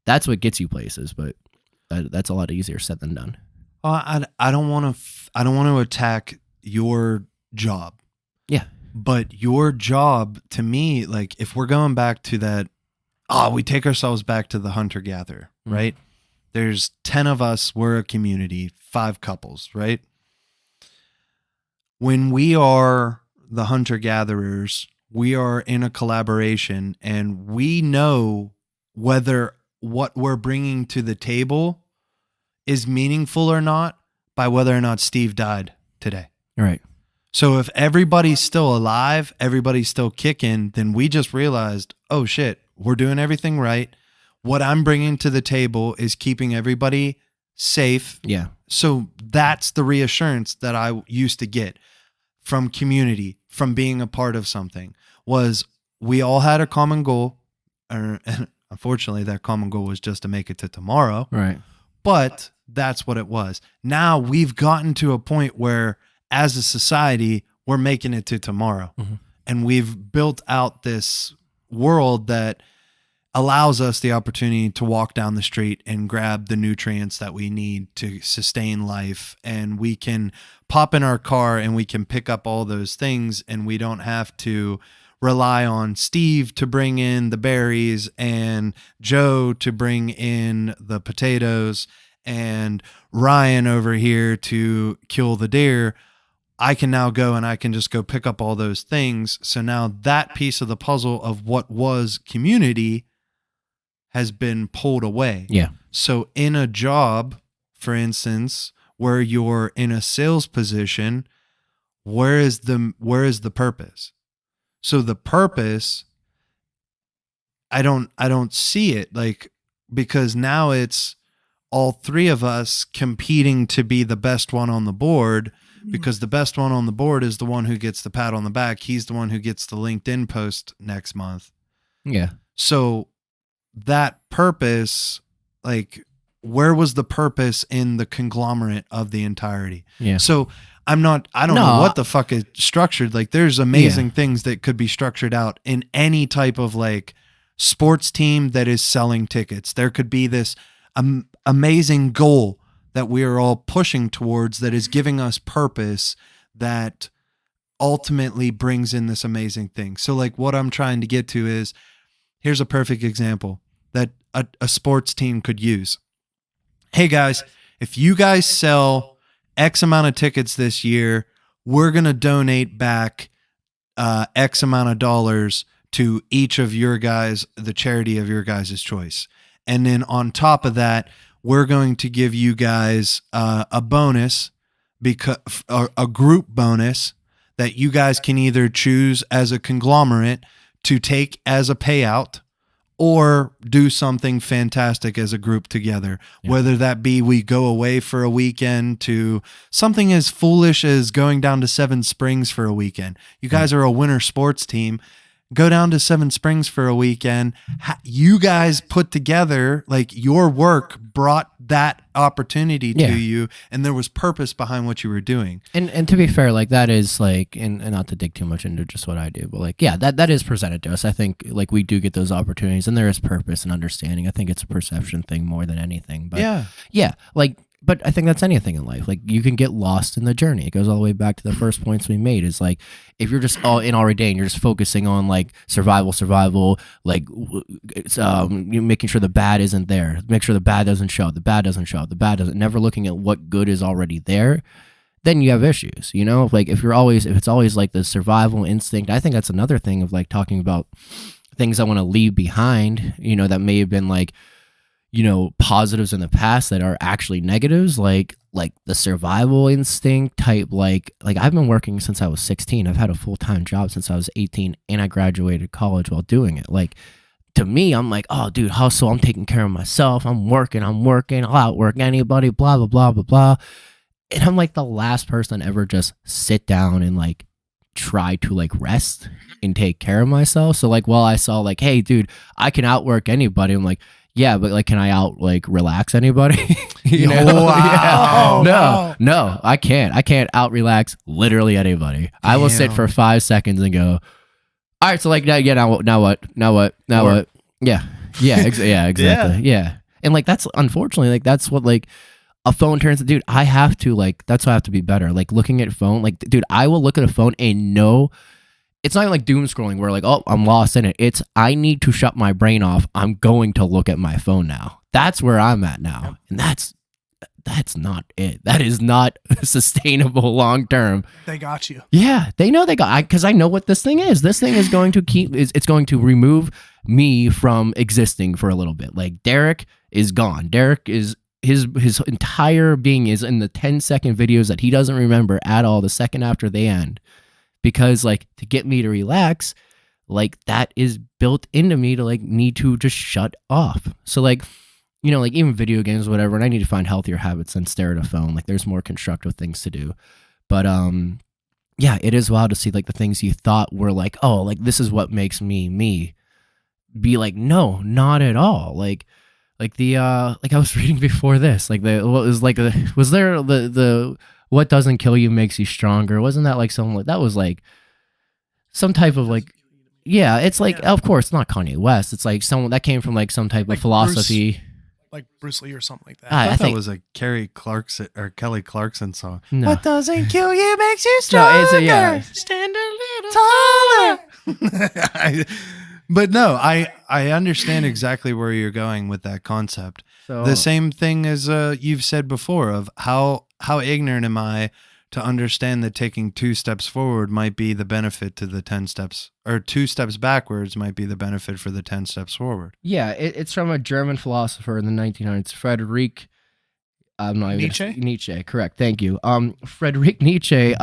That's what gets you places, but that's a lot easier said than done. I don't want to attack your job. Yeah. But your job, to me, like, if we're going back to that, we take ourselves back to the hunter-gatherer, right? There's 10 of us, we're a community, 5 couples, right? When we are the hunter-gatherers, we are in a collaboration, and we know whether what we're bringing to the table is meaningful or not by whether or not Steve died today. Right. So if everybody's still alive, everybody's still kicking, then we just realized, oh shit, we're doing everything right. What I'm bringing to the table is keeping everybody safe. Yeah. So that's the reassurance that I used to get from community, from being a part of something, was we all had a common goal. And unfortunately, that common goal was just to make it to tomorrow. Right. but that's what it was. Now we've gotten to a point where as a society, we're making it to tomorrow. And we've built out this world that allows us the opportunity to walk down the street and grab the nutrients that we need to sustain life. And we can pop in our car and we can pick up all those things, and we don't have to rely on Steve to bring in the berries and Joe to bring in the potatoes and Ryan over here to kill the deer. I can now go and I can just go pick up all those things. So now that piece of the puzzle of what was community has been pulled away. Yeah. So in a job, for instance, where you're in a sales position, where is the purpose? So the purpose, I don't see it, like, because now it's all three of us competing to be the best one on the board, because the best one on the board is the one who gets the pat on the back. He's the one who gets the LinkedIn post next month. Yeah. So that purpose, like, where was the purpose in the conglomerate of the entirety? Yeah. So I don't know what the fuck is structured. Like, there's amazing things that could be structured out in any type of like sports team that is selling tickets. There could be this amazing goal that we are all pushing towards that is giving us purpose that ultimately brings in this amazing thing. So like what I'm trying to get to is, here's a perfect example that a sports team could use. Hey guys, if you guys sell X amount of tickets this year, we're going to donate back X amount of dollars to each of your guys, the charity of your guys' choice. And then on top of that, we're going to give you guys a bonus, because a group bonus that you guys can either choose as a conglomerate to take as a payout, or do something fantastic as a group together. Yeah. Whether that be we go away for a weekend to something as foolish as going down to Seven Springs for a weekend. You guys are a winter sports team. Go down to Seven Springs for a weekend. You guys put together, like, your work brought that opportunity to you, and there was purpose behind what you were doing. And to be fair, like, that is like, and not to dig too much into just what I do, but like, yeah, that is presented to us. I think like we do get those opportunities, and there is purpose and understanding. I think it's a perception thing more than anything. But yeah, like, but I think that's anything in life. Like, you can get lost in the journey. It goes all the way back to the first points we made. Is like, if you're just all in already day and you're just focusing on like survival, like making sure the bad isn't there, make sure the bad doesn't show, never looking at what good is already there, then you have issues. You know, like if it's always like the survival instinct. I think that's another thing of like talking about things I want to leave behind. You know, that may have been like, you know, positives in the past that are actually negatives, like the survival instinct type. Like I've been working since I was 16. I've had a full-time job since I was 18, and I graduated college while doing it. Like, to me, I'm like, oh, dude, hustle. I'm taking care of myself. I'm working. I'll outwork anybody, blah, blah, blah, blah, blah. And I'm like the last person to ever just sit down and like try to like rest and take care of myself. So like, while I saw like, hey, dude, I can outwork anybody, I'm like, yeah, but like, can I relax anybody? You know? Wow. Yeah. No, I can't. I can't out relax literally anybody. Damn. I will sit for 5 seconds and go, all right, so like, now what? Yeah, exactly. Yeah. And like, that's unfortunately, like, that's what like a phone turns to. Dude, I have to like, that's why I have to be better. Like, looking at phone, like, dude, I will look at a phone and know. It's not like doom scrolling where like, oh, I'm lost in it. It's, I need to shut my brain off. I'm going to look at my phone now. That's where I'm at now. And that's not it. That is not sustainable long term. They got you. Yeah, they know they got, because I know what this thing is. This thing is going to it's going to remove me from existing for a little bit. Like, Derek is gone. Derek is, his entire being is in the 10-second videos that he doesn't remember at all the second after they end. Because like, to get me to relax, like, that is built into me to like need to just shut off. So like, you know, like even video games or whatever, and I need to find healthier habits than stare at a phone. Like, there's more constructive things to do. But yeah, it is wild to see like the things you thought were like, oh, like this is what makes me be like, no, not at all. Like like like I was reading before this, like the what was like the was there the what doesn't kill you makes you stronger? Wasn't that like something like that was like some type of like yeah, it's like Yeah. of course not Kanye West. It's like someone that came from like some type Like of philosophy. like Bruce Lee or something like that. I thought I that think was a Kelly Clarkson song. no. What doesn't kill you makes you No, stronger. it's yeah. Stand a little Taller. But no, I understand exactly where you're going with that concept. So The same thing as you've said before of how ignorant am I to understand that taking 2 steps forward might be the benefit to the 10 steps, or 2 steps backwards might be the benefit for the 10 steps forward. yeah, it's from a German philosopher in the 1900s, Friedrich. I'm not even Nietzsche? Nietzsche, correct. Thank you. Friedrich Nietzsche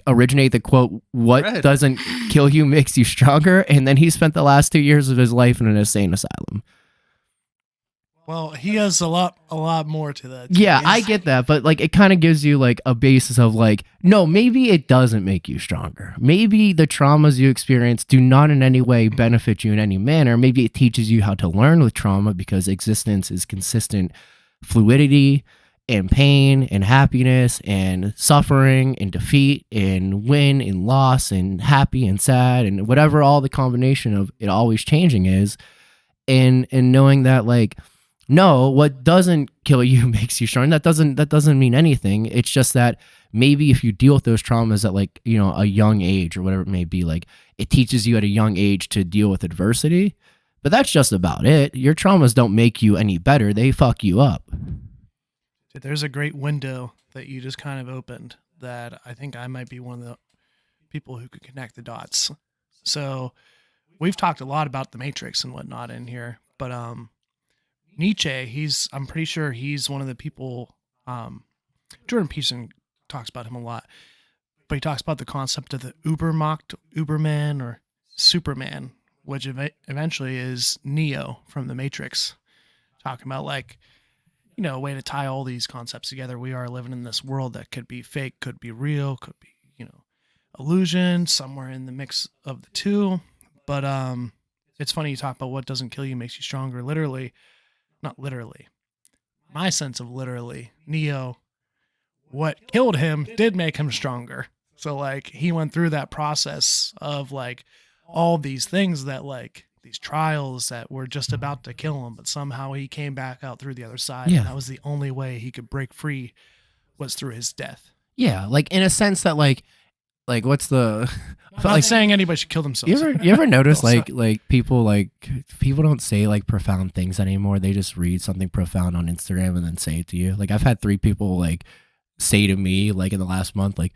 originated the quote, "What Fred. doesn't kill you makes you stronger," and then he spent the last 2 years of his life in an insane asylum. Well, he has a lot more to that. Yeah, I get that, but like it kind of gives you like a basis of like, no, maybe it doesn't make you stronger. Maybe the traumas you experience do not in any way benefit you in any manner. Maybe it teaches you how to learn with trauma because existence is consistent fluidity and pain and happiness and suffering and defeat and win and loss and happy and sad and whatever all the combination of it always changing is. And knowing that like no, what doesn't kill you makes you strong. That doesn't mean anything. It's just that maybe if you deal with those traumas at like, you know, a young age or whatever it may be, like it teaches you at a young age to deal with adversity. But that's just about it. Your traumas don't make you any better. They fuck you up. Dude, there's a great window that you just kind of opened that I think I might be one of the people who could connect the dots. So we've talked a lot about the Matrix and whatnot in here, but Nietzsche, I'm pretty sure he's one of the people. Jordan Peterson talks about him a lot, but he talks about the concept of the Ubermacht, Uberman, or Superman, which eventually is Neo from the Matrix, talking about like, you know, a way to tie all these concepts together. We are living in this world that could be fake, could be real, could be, you know, illusion, somewhere in the mix of the two. But it's funny you talk about what doesn't kill you makes you stronger. Literally, not literally. My sense of literally, Neo, what killed him did make him stronger. So like he went through that process of like all these things that like these trials that were just about to kill him, but somehow he came back out through the other side. Yeah. And that was the only way he could break free was through his death. Yeah, like in a sense that like what's the I'm not saying anybody should kill themselves. you ever notice Also- like people don't say like profound things anymore. They just read something profound on Instagram and then say it to you. Like I've had 3 people like say to me like in the last month like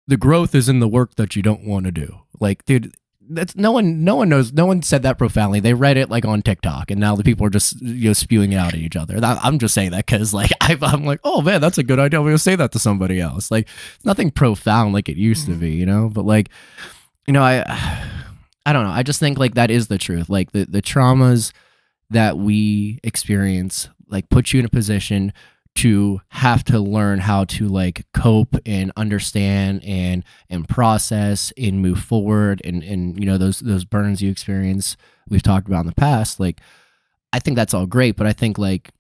the growth is in the work that you don't want to do. Like dude, that's no one knows. No one said that profoundly. They read it like on TikTok, and now the people are just spewing it out at each other. I'm just saying that because like I'm like, oh man, that's a good idea. I'm gonna say that to somebody else. Like it's nothing profound like it used to be, you know. But like, you know, I don't know. I just think like that is the truth. Like the traumas that we experience like put you in a position to have to learn how to like cope and understand and process and move forward and you know those burns you experience we've talked about in the past. Like I think that's all great, but I think like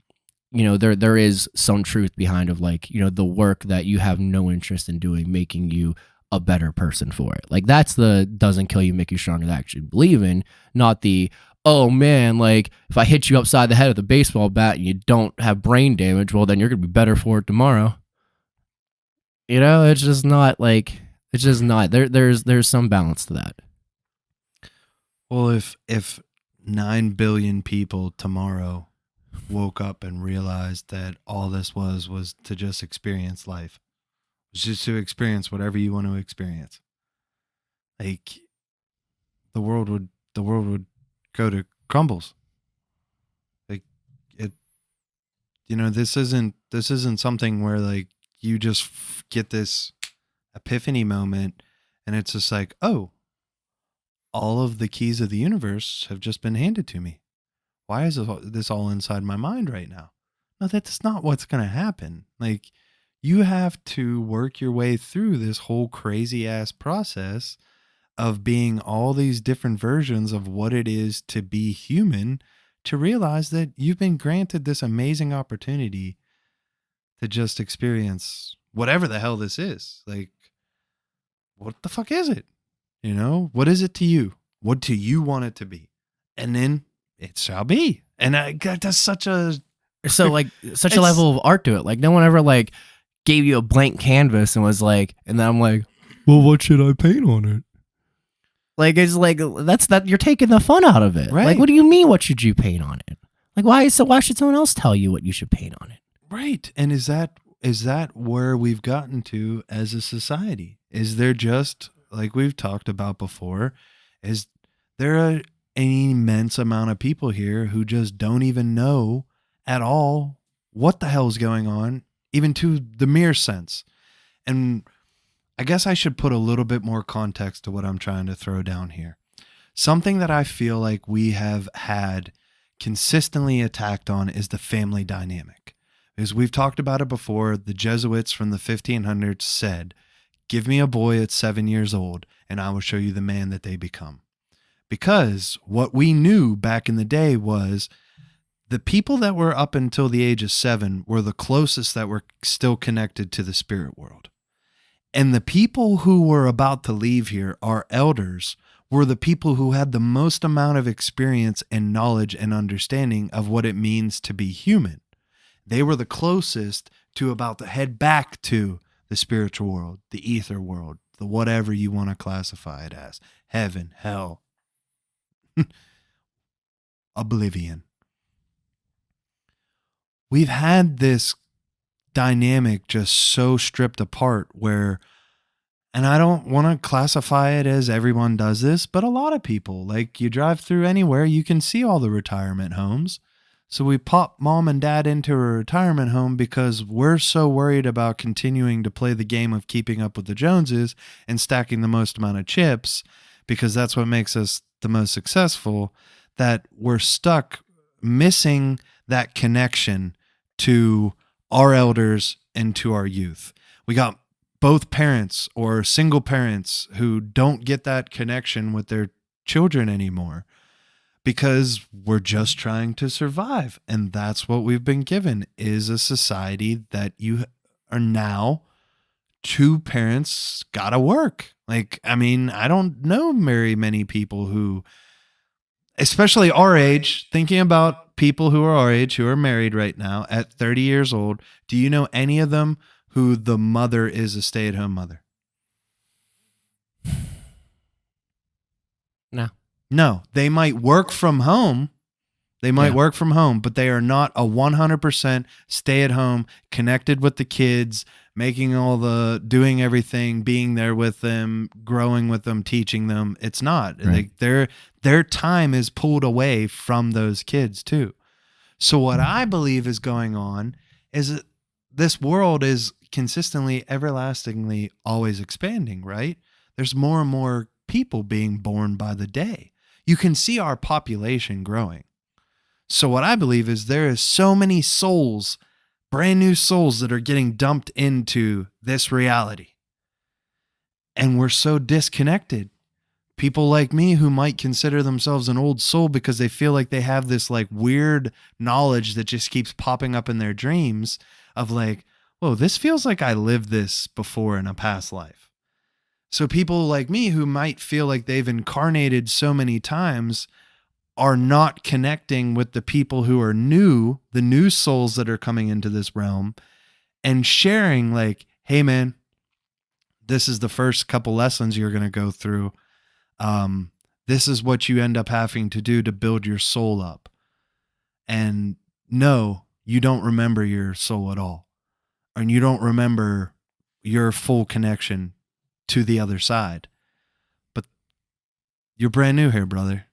you know there is some truth behind of like you know the work that you have no interest in doing making you a better person for it. Like that's the doesn't kill you make you stronger that I actually believe in, not the oh man, like if I hit you upside the head with a baseball bat and you don't have brain damage, well then you're gonna be better for it tomorrow. You know, it's just not like it's just not there's some balance to that. Well, if 9 billion people tomorrow woke up and realized that all this was to just experience life, was just to experience whatever you want to experience, like the world would go to crumbles. Like it, you know, this isn't something where like you just get this epiphany moment and it's just like, oh, all of the keys of the universe have just been handed to me. Why is this all inside my mind right now? No, that's not what's going to happen. Like you have to work your way through this whole crazy ass process of being all these different versions of what it is to be human to realize that you've been granted this amazing opportunity to just experience whatever the hell this is. Like, what the fuck is it? You know, what is it to you? What do you want it to be? And then it shall be. And I got that's such a So like such a It's- level of art to it. Like no one ever like gave you a blank canvas and was like, and then I'm like, well, what should I paint on it? Like it's like that you're taking the fun out of it. Right. Like what do you mean? What should you paint on it? Like why should someone else tell you what you should paint on it? right. And is that where we've gotten to as a society? Is there just like we've talked about before? Is there an immense amount of people here who just don't even know at all what the hell's going on, even to the mere sense? And I guess I should put a little bit more context to what I'm trying to throw down here. Something that I feel like we have had consistently attacked on is the family dynamic. Because we've talked about it before, the Jesuits from the 1500s said, "Give me a boy at 7 years old, and I will show you the man that they become." Because what we knew back in the day was the people that were up until the age of 7 were the closest that were still connected to the spirit world. And the people who were about to leave here, our elders, were the people who had the most amount of experience and knowledge and understanding of what it means to be human. They were the closest to about to head back to the spiritual world, the ether world, the whatever you want to classify it as, heaven, hell, oblivion. We've had this dynamic just so stripped apart where, and I don't want to classify it as everyone does this, but a lot of people, like you drive through anywhere, you can see all the retirement homes. So we pop mom and dad into a retirement home because we're so worried about continuing to play the game of keeping up with the Joneses and stacking the most amount of chips, because that's what makes us the most successful, that we're stuck missing that connection to our elders and to our youth. We got both parents or single parents who don't get that connection with their children anymore because we're just trying to survive. And that's what we've been given, is a society that you are now, two parents gotta work. Like, I mean, I don't know very many people who, especially our age, thinking about people who are our age, who are married right now at 30 years old, do you know any of them who the mother is a stay-at-home mother? No. No, they might work from home. They might Yeah. work from home, but they are not a 100% stay at home, connected with the kids, making doing everything, being there with them, growing with them, teaching them. It's not. Right. Like their time is pulled away from those kids too. So what I believe is going on is that this world is consistently, everlastingly always expanding, right? There's more and more people being born by the day. You can see our population growing. So what I believe is there is so many souls, brand new souls that are getting dumped into this reality. And we're so disconnected. People like me who might consider themselves an old soul because they feel like they have this like weird knowledge that just keeps popping up in their dreams of like, whoa, this feels like I lived this before in a past life. So people like me who might feel like they've incarnated so many times are not connecting with the people who are new, the new souls that are coming into this realm, and sharing like, hey man, this is the first couple lessons you're going to go through. This is what you end up having to do to build your soul up. And no, you don't remember your soul at all. And you don't remember your full connection to the other side. But you're brand new here, brother.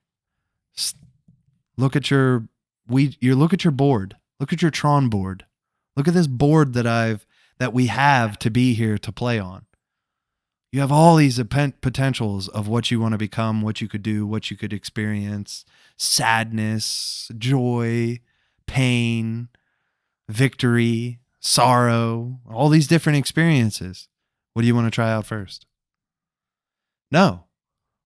Look at your board. Look at your Tron board. Look at this board that we have to be here to play on. You have all these potentials of what you want to become, what you could do, what you could experience, sadness, joy, pain, victory, sorrow, all these different experiences. What do you want to try out first? No,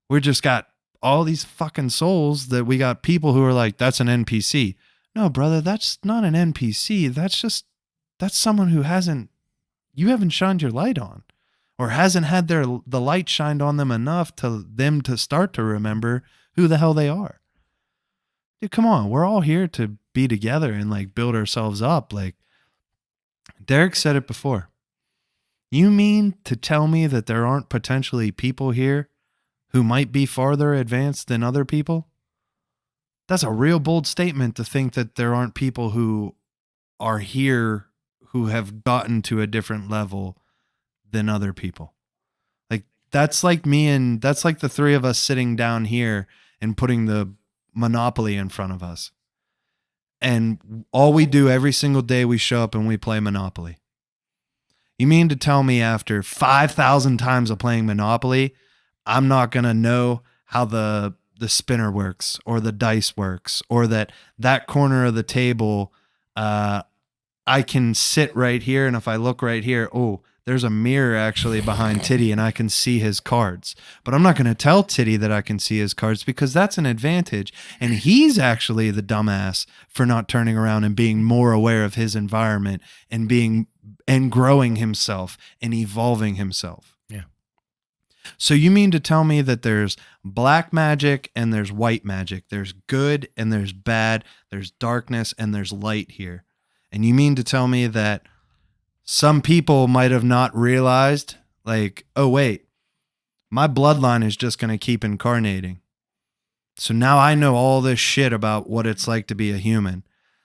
we just got all these fucking souls that we got people who are like, that's an NPC. No, brother, that's not an NPC. That's someone who you haven't shined your light on, or hasn't had the light shined on them enough to them to start to remember who the hell they are. Dude, come on. We're all here to be together and like build ourselves up. Like Derek said it before. You mean to tell me that there aren't potentially people here who might be farther advanced than other people? That's a real bold statement to think that there aren't people who are here who have gotten to a different level than other people. Like that's like that's like the three of us sitting down here and putting the Monopoly in front of us. And all we do every single day, we show up and we play Monopoly. You mean to tell me after 5,000 times of playing Monopoly, I'm not going to know how the spinner works or the dice works, or that corner of the table, I can sit right here, and if I look right here, oh, there's a mirror actually behind Titty and I can see his cards. But I'm not going to tell Titty that I can see his cards because that's an advantage. And he's actually the dumbass for not turning around and being more aware of his environment and growing himself and evolving himself. Yeah. So you mean to tell me that there's black magic and there's white magic. There's good and there's bad. There's darkness and there's light here. And you mean to tell me that some people might have not realized, like, oh, wait, my bloodline is just going to keep incarnating. So now I know all this shit about what it's like to be a human.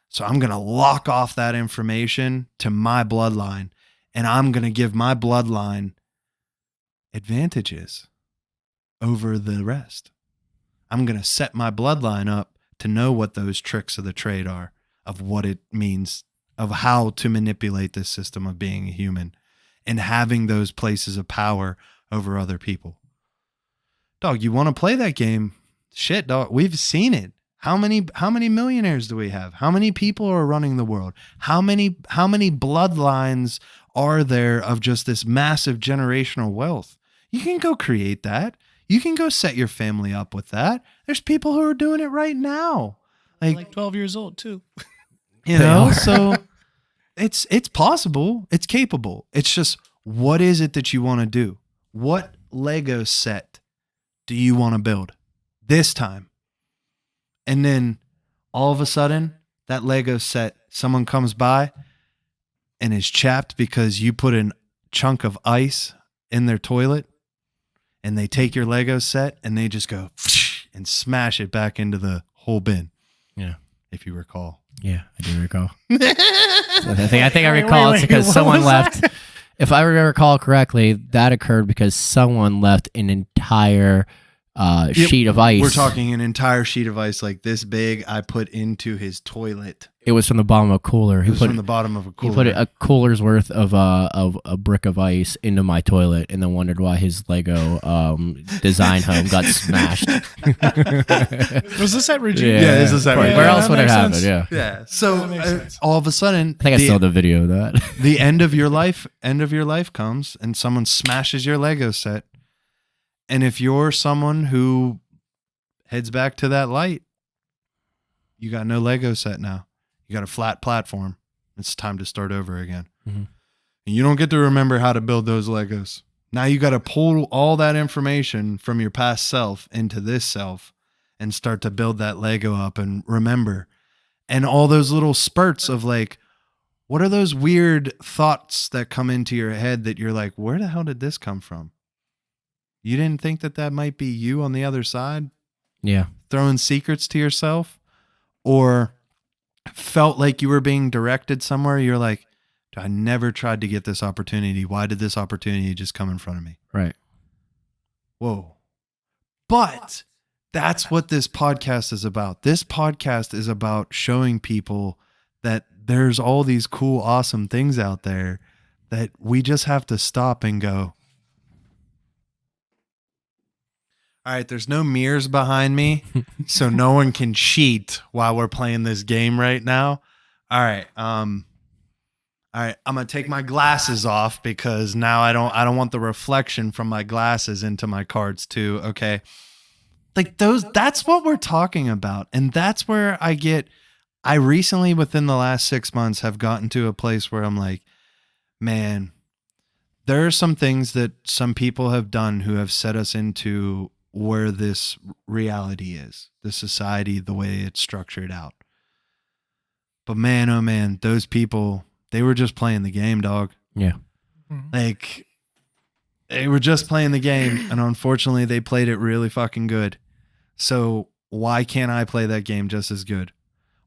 So I'm going to lock off that information to my bloodline, and I'm going to give my bloodline advantages over the rest. I'm going to set my bloodline up to know what those tricks of the trade are, of what it means, of how to manipulate this system of being a human and having those places of power over other people. Dog, you want to play that game? Shit, dog, we've seen it. How many millionaires do we have? How many people are running the world? How many bloodlines are there of just this massive generational wealth? You can go create that. You can go set your family up with that. There's people who are doing it right now. Like 12 years old too. You know, so it's possible. It's capable. It's just, what is it that you want to do? What Lego set do you want to build this time? And then all of a sudden, that Lego set, someone comes by and is chapped because you put a chunk of ice in their toilet, and they take your Lego set and they just go and smash it back into the whole bin. Yeah. If you recall. Yeah, I do recall. I think I recall it's because someone left. If I recall correctly, that occurred because someone left an entire sheet of ice. We're talking an entire sheet of ice like this big. I put into his toilet. It was from the bottom of a cooler. It was from the bottom of a cooler. He put a cooler's worth of a brick of ice into my toilet, and then wondered why his Lego design home got smashed. Was this at Regina? Yeah, this is at Regina. Where else would it happen? Yeah. Yeah. So all of a sudden, I think I saw the video of that. The end of your life comes, and someone smashes your Lego set. And if you're someone who heads back to that light, you got no Lego set now. You got a flat platform. It's time to start over again. Mm-hmm. And you don't get to remember how to build those Legos. Now you got to pull all that information from your past self into this self and start to build that Lego up and remember. And all those little spurts of like, what are those weird thoughts that come into your head that you're like, where the hell did this come from? You didn't think that might be you on the other side? Yeah. Throwing secrets to yourself? Or felt like you were being directed somewhere? You're like, I never tried to get this opportunity. Why did this opportunity just come in front of me? Right. Whoa. But that's what this podcast is about. This podcast is about showing people that there's all these cool, awesome things out there that we just have to stop and go, all right, there's no mirrors behind me, so no one can cheat while we're playing this game right now. All right, I'm gonna take my glasses off because now I don't want the reflection from my glasses into my cards too. Okay, Like that's what we're talking about. And that's where I recently, within the last 6 months, have gotten to a place where I'm like, man, there are some things that some people have done who have set us into where this reality is, the society, the way it's structured out. But man, oh man, those people, they were just playing the game, dog. Yeah. Like, they were just playing the game, and unfortunately, they played it really fucking good. So why can't I play that game just as good?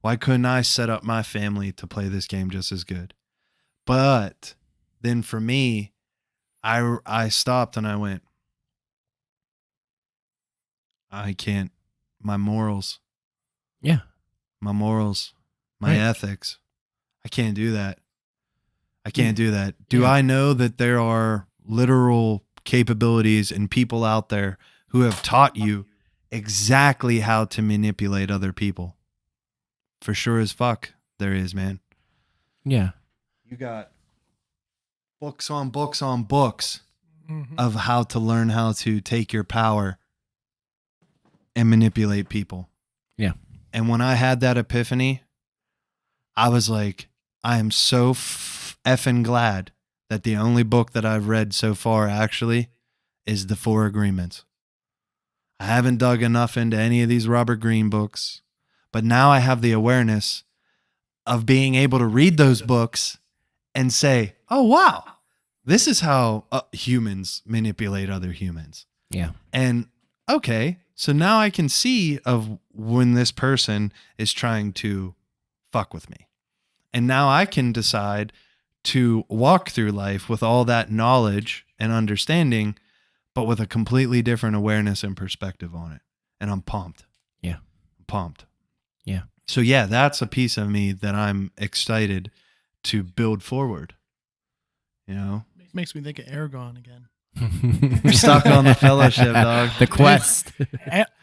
Why couldn't I set up my family to play this game just as good? But then for me, I stopped and I went, I can't. My morals, Yeah. my Right. ethics, I can't do that. I can't do that. Do Yeah. I know that there are literal capabilities and people out there who have taught you exactly how to manipulate other people? For sure as fuck, there is, man. Yeah. You got books on books on books Mhm. of how to learn how to take your power and manipulate people. Yeah. And when I had that epiphany, I was like, I am so effing glad that the only book that I've read so far actually is The Four Agreements. I haven't dug enough into any of these Robert Greene books, but now I have the awareness of being able to read those books and say, oh, wow, this is how humans manipulate other humans. Yeah. And okay, so now I can see of when this person is trying to fuck with me. And now I can decide to walk through life with all that knowledge and understanding, but with a completely different awareness and perspective on it. And I'm pumped. Yeah. I'm pumped. Yeah. So yeah, that's a piece of me that I'm excited to build forward. You know? Makes me think of Aragon again. You're stuck on the fellowship, dog. The quest.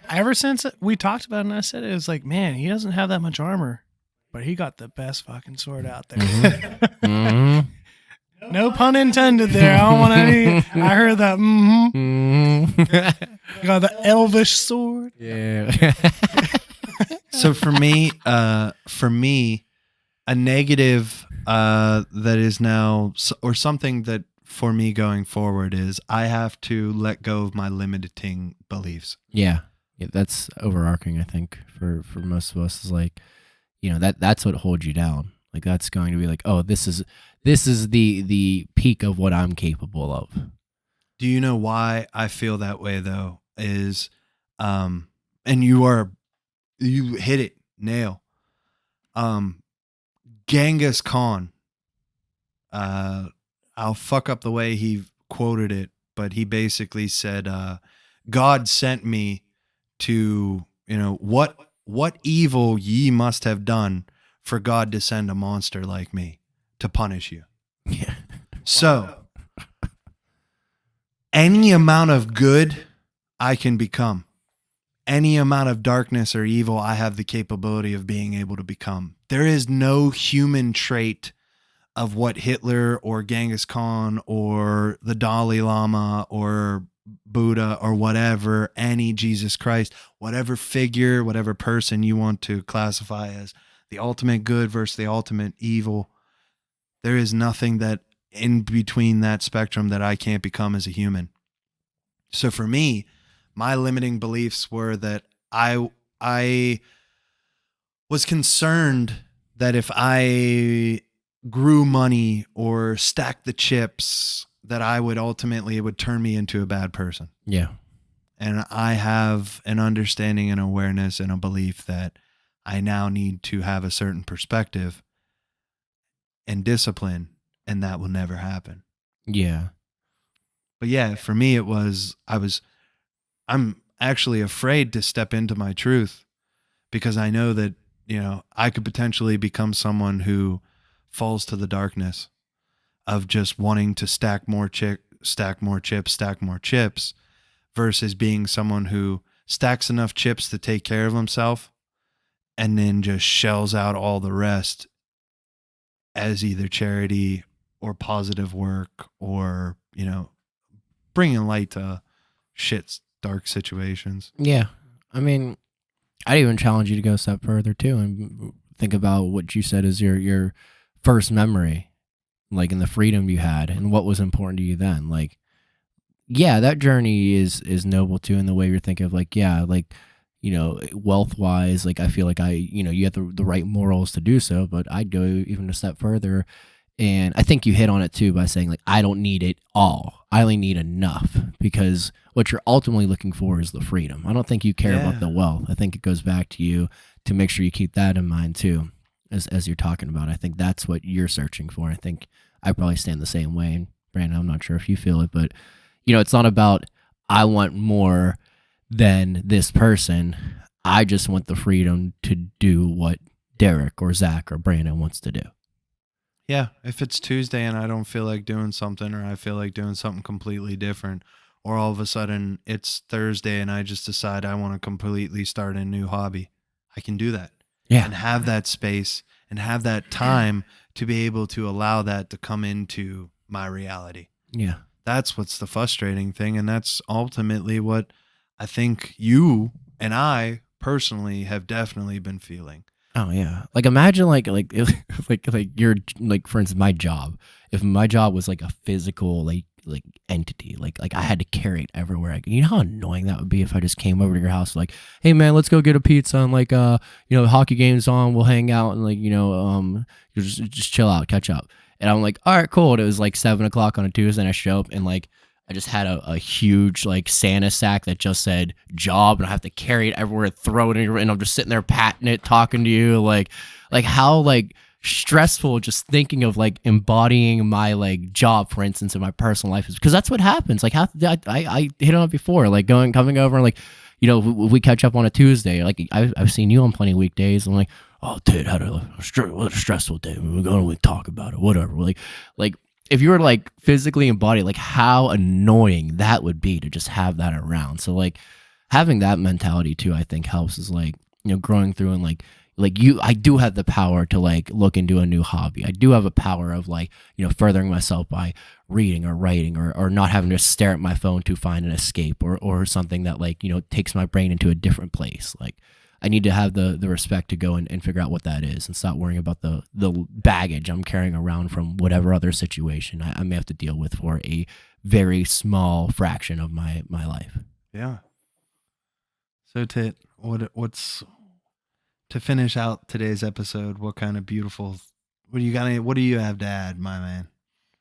Ever since we talked about it, and I said it was like, man, he doesn't have that much armor, but he got the best fucking sword out there. Mhm. No pun intended there. I don't want any. I heard that. Mhm. Got the elvish sword. Yeah. So for me, a negative that is now, or something that for me going forward is I have to let go of my limiting beliefs. Yeah, that's overarching. I think for most of us is like, that's what holds you down. Like that's going to be like, oh, this is the peak of what I'm capable of. Do you know why I feel that way though? Is and you hit it nail. Genghis Khan. I'll fuck up the way he quoted it, but he basically said, God sent me to, what evil ye must have done for God to send a monster like me to punish you. Yeah. So any amount of good I can become, any amount of darkness or evil I have the capability of being able to become. There is no human trait of what Hitler or Genghis Khan or the Dalai Lama or Buddha or whatever, any Jesus Christ, whatever figure, whatever person you want to classify as the ultimate good versus the ultimate evil. There is nothing that in between that spectrum that I can't become as a human. So for me, my limiting beliefs were that I was concerned that if I grew money or stacked the chips, that I would ultimately, it would turn me into a bad person. Yeah. And I have an understanding and awareness and a belief that I now need to have a certain perspective and discipline, and that will never happen. Yeah. But yeah, for me, I'm actually afraid to step into my truth because I know that, I could potentially become someone who falls to the darkness of just wanting to stack more chips versus being someone who stacks enough chips to take care of himself and then just shells out all the rest as either charity or positive work or, bringing light to dark situations. Yeah. I mean, I'd even challenge you to go a step further too and think about what you said is your first memory, like in the freedom you had and what was important to you then. Like, yeah, that journey is noble too in the way you're thinking of like, yeah, like, wealth wise, like I feel like you have the right morals to do so, but I'd go even a step further. And I think you hit on it too by saying like, I don't need it all. I only need enough, because what you're ultimately looking for is the freedom. I don't think you care about the wealth. I think it goes back to you to make sure you keep that in mind too, as you're talking about. I think that's what you're searching for. I think I probably stand the same way. And Brandon, I'm not sure if you feel it, but it's not about I want more than this person. I just want the freedom to do what Derek or Zach or Brandon wants to do. Yeah, if it's Tuesday and I don't feel like doing something, or I feel like doing something completely different, or all of a sudden it's Thursday and I just decide I want to completely start a new hobby, I can do that. Yeah. And have that space and have that time to be able to allow that to come into my reality. Yeah. That's what's the frustrating thing. And that's ultimately what I think you and I personally have definitely been feeling. Oh yeah. Like imagine like you're like, for instance, my job. If my job was like a physical like entity, like I had to carry it everywhere. You know how annoying that would be if I just came over to your house like, hey man, let's go get a pizza and like the hockey game's on, we'll hang out and like you just chill out, catch up. And I'm like, all right, cool. And it was like 7:00 on a Tuesday, and I show up and like I just had a huge like Santa sack that just said job, and I have to carry it everywhere, throw it in your, and I'm just sitting there patting it, talking to you, like how like stressful just thinking of like embodying my like job, for instance, in my personal life is, because that's what happens. Like I hit on it before, like coming over and like, we catch up on a Tuesday. Like I've seen you on plenty of weekdays. I'm like, oh dude, what a stressful day. We're going to talk about it, whatever. Like if you were like physically embodied, like how annoying that would be to just have that around. So like having that mentality too, I think helps, is like, growing through and like I do have the power to like look into a new hobby. I do have a power of like, furthering myself by reading or writing or not having to stare at my phone to find an escape or something that like, takes my brain into a different place. Like I need to have the respect to go and figure out what that is and stop worrying about the baggage I'm carrying around from whatever other situation I may have to deal with for a very small fraction of my life. Yeah. So Tit, what's to finish out today's episode? What kind of beautiful, what do you have to add, my man?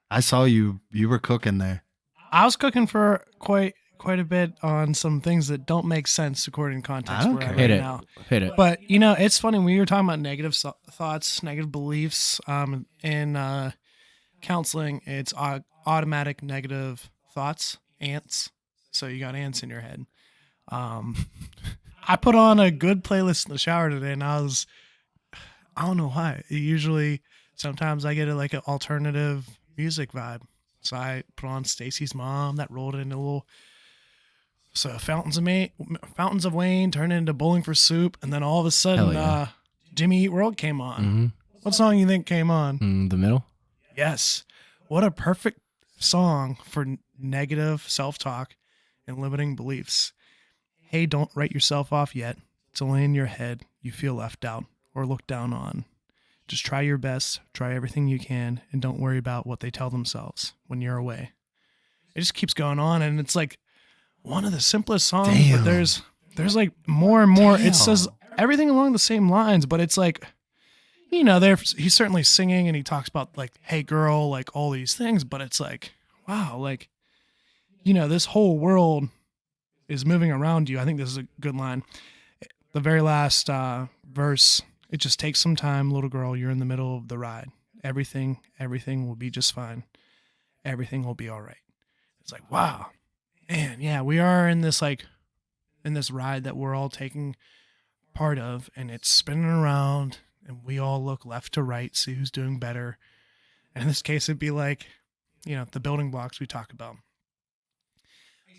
I saw you were cooking there. I was cooking for quite a bit on some things that don't make sense according to context where I'm right now. Hit it. But it's funny when you were talking about negative thoughts, negative beliefs. In counseling, it's automatic negative thoughts, ants. So you got ants in your head. I put on a good playlist in the shower today, and I don't know why. Sometimes I get like an alternative music vibe. So I put on Stacy's Mom, that rolled into a little. So Fountains of Wayne turned into Bowling for Soup, and then all of a sudden, Jimmy Eat World came on. Mm-hmm. What song you think came on? The Middle? Yes. What a perfect song for negative self-talk and limiting beliefs. Hey, don't write yourself off yet. It's only in your head you feel left out or looked down on. Just try your best, try everything you can, and don't worry about what they tell themselves when you're away. It just keeps going on, and it's like one of the simplest songs, but there's like more and more. It says everything along the same lines, but it's like, he's certainly singing and he talks about like, hey girl, like all these things, but it's like, wow, like, this whole world is moving around you. I think this is a good line. The very last verse, it just takes some time, little girl, you're in the middle of the ride. Everything will be just fine. Everything will be all right. It's like, wow. Man, yeah, we are in this ride that we're all taking part of, and it's spinning around, and we all look left to right, see who's doing better. And in this case, it'd be like, the building blocks we talk about.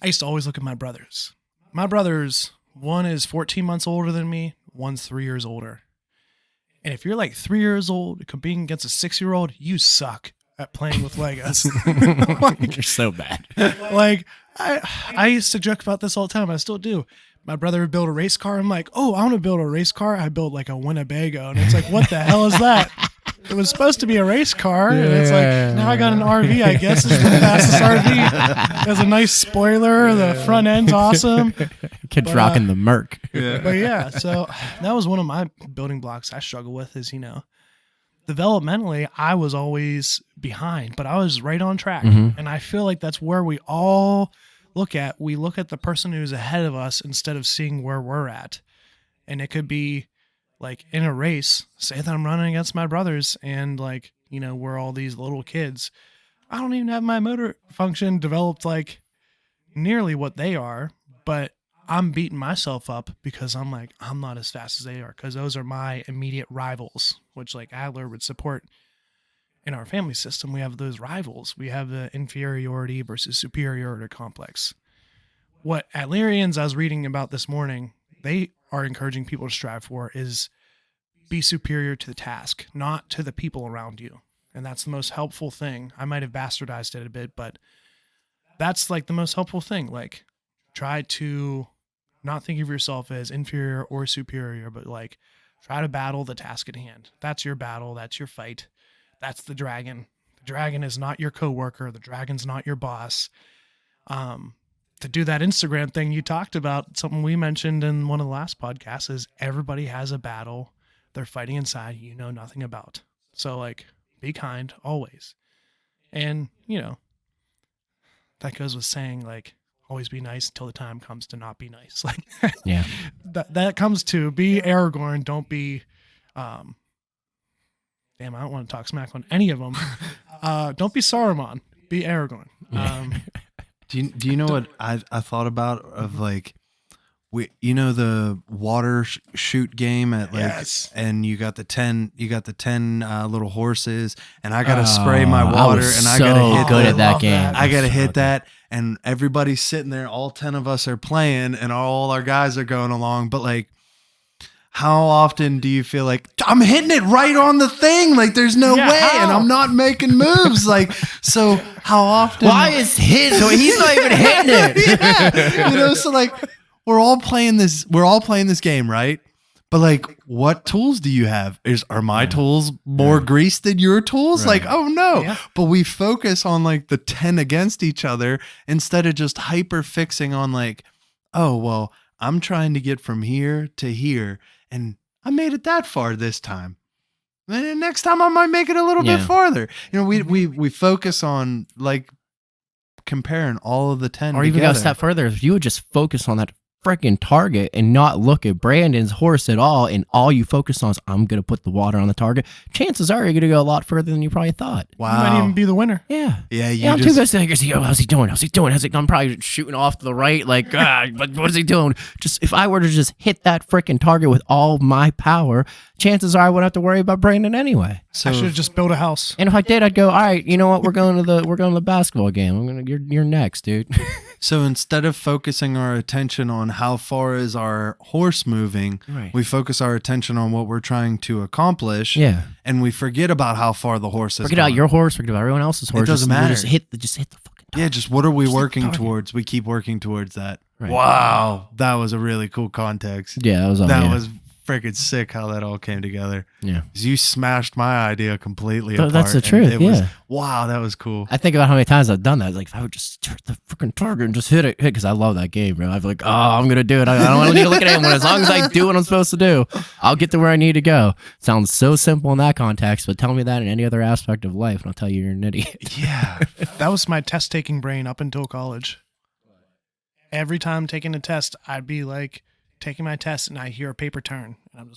I used to always look at my brothers. My brothers, one is 14 months older than me, one's 3 years older. And if you're like 3 years old competing against a 6-year-old, you suck at playing with Legos. You're so bad. Like, I used to joke about this all the time. I still do. my brother would build a race car. I'm like, oh, I want to build a race car. I built like a Winnebago. And it's like, what the hell is that? It was supposed to be a race car. And it's like, now I got an RV, I guess. It's the fastest RV. It has a nice spoiler. The front end's awesome. Kid's rocking the Merc. But yeah, so that was one of my building blocks I struggle with is, developmentally, I was always behind, but I was right on track. And I feel like that's where we all look at. We look at the person who's ahead of us instead of seeing where we're at. And it could be like in a race, say that I'm running against my brothers and like, we're all these little kids. I don't even have my motor function developed like nearly what they are, but I'm beating myself up because I'm like, I'm not as fast as they are because those are my immediate rivals, which like Adler would support in our family system. We have those rivals. We have the inferiority versus superiority complex. What Adlerians I was reading about this morning, they are encouraging people to strive for is be superior to the task, not to the people around you. And that's the most helpful thing. I might have bastardized it a bit, but that's like the most helpful thing. Like try to not think of yourself as inferior or superior, but like try to battle the task at hand. That's your battle. That's your fight. That's the dragon. The dragon is not your coworker. The dragon's not your boss. To do that Instagram thing you talked about, something we mentioned in one of the last podcasts is everybody has a battle they're fighting inside you know nothing about. So like be kind always. And, that goes with saying like, always be nice until the time comes to not be nice. Like, Yeah. that comes to be Aragorn. Don't be, damn, I don't want to talk smack on any of them. Don't be Saruman. Be Aragorn. Do you know what I thought about of like, the water shoot game at like, Yes. and you got the 10 little horses, and I gotta spray my water, and I gotta hit good that. at that game. I gotta hit that, and everybody's sitting there. All 10 of us are playing, and all our guys are going along. But like, how often do you feel like I'm hitting it right on the thing? Like, there's no way, and I'm not making moves. Like, so how often? Why is his? So he's not even hitting it. Yeah, so like. We're all playing this game, right? But like, what tools do you have? Are my tools more greased than your tools? Right. Like, oh no. Yeah. But we focus on like the 10 against each other instead of just hyper fixing on like, oh, well, I'm trying to get from here to here, and I made it that far this time. And next time I might make it a little bit farther. We focus on like comparing all of the 10 Or even go a step further, if you would just focus on that freaking target and not look at Brandon's horse at all, and all you focus on is I'm gonna put the water on the target, chances are you're gonna go a lot further than you probably thought. You might even be the winner. Yeah. I'm too good to think, how's he doing? I'm probably shooting off to the right, like, but what is he doing? Just if I were to just hit that freaking target with all my power, chances are I wouldn't have to worry about Brandon anyway. So I should have just built a house. And if I did, I'd go, all right, you know what? We're going to the basketball game. You're next, dude. So instead of focusing our attention on how far is our horse moving, we focus our attention on what we're trying to accomplish. Yeah. And we forget about how far the horse is. Forget about your horse, forget about everyone else's horse. It doesn't matter. Just hit the fucking target. Yeah, just what are we working towards? We keep working towards that. Right. Wow. That was a really cool context. Yeah, that was freaking sick how that all came together. Yeah. 'Cause you smashed my idea completely apart. That's the truth, It was, wow, that was cool. I think about how many times I've done that. Like, if I would just turn the freaking target and just hit it, because I love that game, bro. I'm like, oh, I'm going to do it. I don't need to look at anyone. As long as I do what I'm supposed to do, I'll get to where I need to go. Sounds so simple in that context, but tell me that in any other aspect of life, and I'll tell you you're an idiot. Yeah. That was my test-taking brain up until college. Every time taking a test, I'd be like taking my test, and I hear a paper turn, and I'm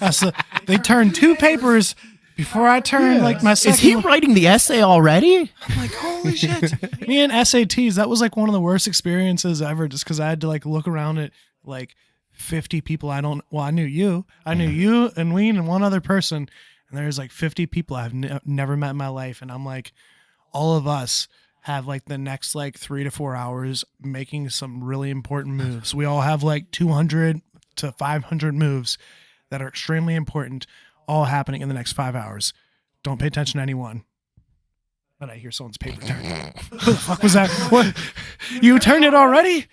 just like, they turned 2 papers before I turned like my second. Is he writing the essay already? I'm like, holy shit. Me and SATs, that was like one of the worst experiences ever, just because I had to like look around at like 50 people. I knew you and Ween and one other person, and there's like 50 people I've never met in my life, and I'm like, all of us have like the next like 3 to 4 hours making some really important moves. We all have like 200 to 500 moves that are extremely important, all happening in the next 5 hours. Don't pay attention to anyone. Then I hear someone's paper turn. What the fuck was that? What? You turned it already?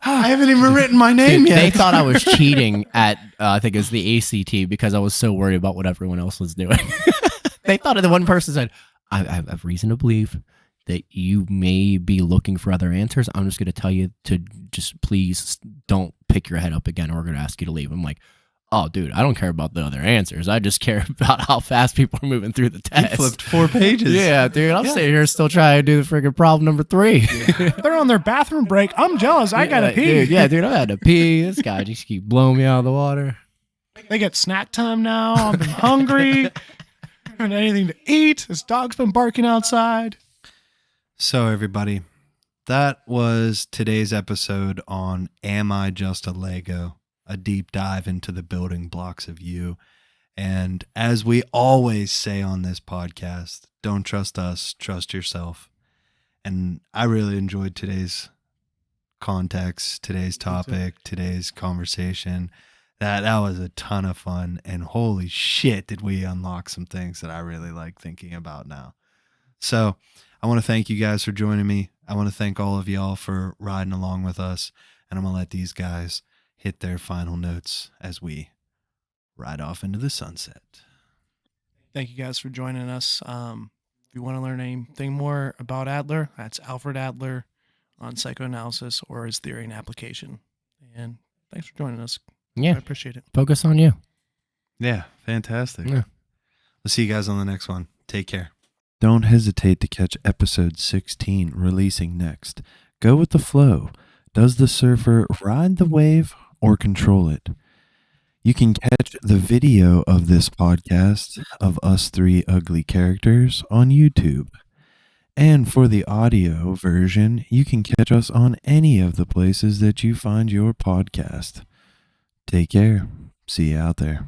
I haven't even written my name Dude, yet. they thought I was cheating at, I think it was the ACT because I was so worried about what everyone else was doing. They thought the one person said, I have reason to believe that you may be looking for other answers. I'm just going to tell you to just please don't pick your head up again or we're going to ask you to leave. I'm like, oh, dude, I don't care about the other answers. I just care about how fast people are moving through the You test. flipped 4 pages. Yeah, dude, I'm sitting here still trying to do the freaking problem number 3. They're on their bathroom break. I'm jealous. I gotta pee. Dude, I had to pee. This guy just keep blowing me out of the water. They get snack time now. I've been hungry. And anything to eat. This dog's been barking outside. So, everybody, that was today's episode on Am I Just a Lego? A deep dive into the building blocks of you. And as we always say on this podcast, don't trust us, trust yourself. And I really enjoyed today's context, today's topic, today's conversation. That was a ton of fun. And holy shit, did we unlock some things that I really like thinking about now. So I want to thank you guys for joining me. I want to thank all of y'all for riding along with us. And I'm going to let these guys hit their final notes as we ride off into the sunset. Thank you guys for joining us. If you want to learn anything more about Adler, that's Alfred Adler on psychoanalysis or his theory and application. And thanks for joining us. I Yeah, appreciate it. focus on you. Yeah, fantastic. Yeah. We'll see you guys on the next one. Take care. Don't hesitate to catch episode 16 releasing next. Go with the flow. Does the surfer ride the wave or control it? You can catch the video of this podcast of us 3 ugly characters on YouTube. And for the audio version, you can catch us on any of the places that you find your podcast. Take care. See you out there.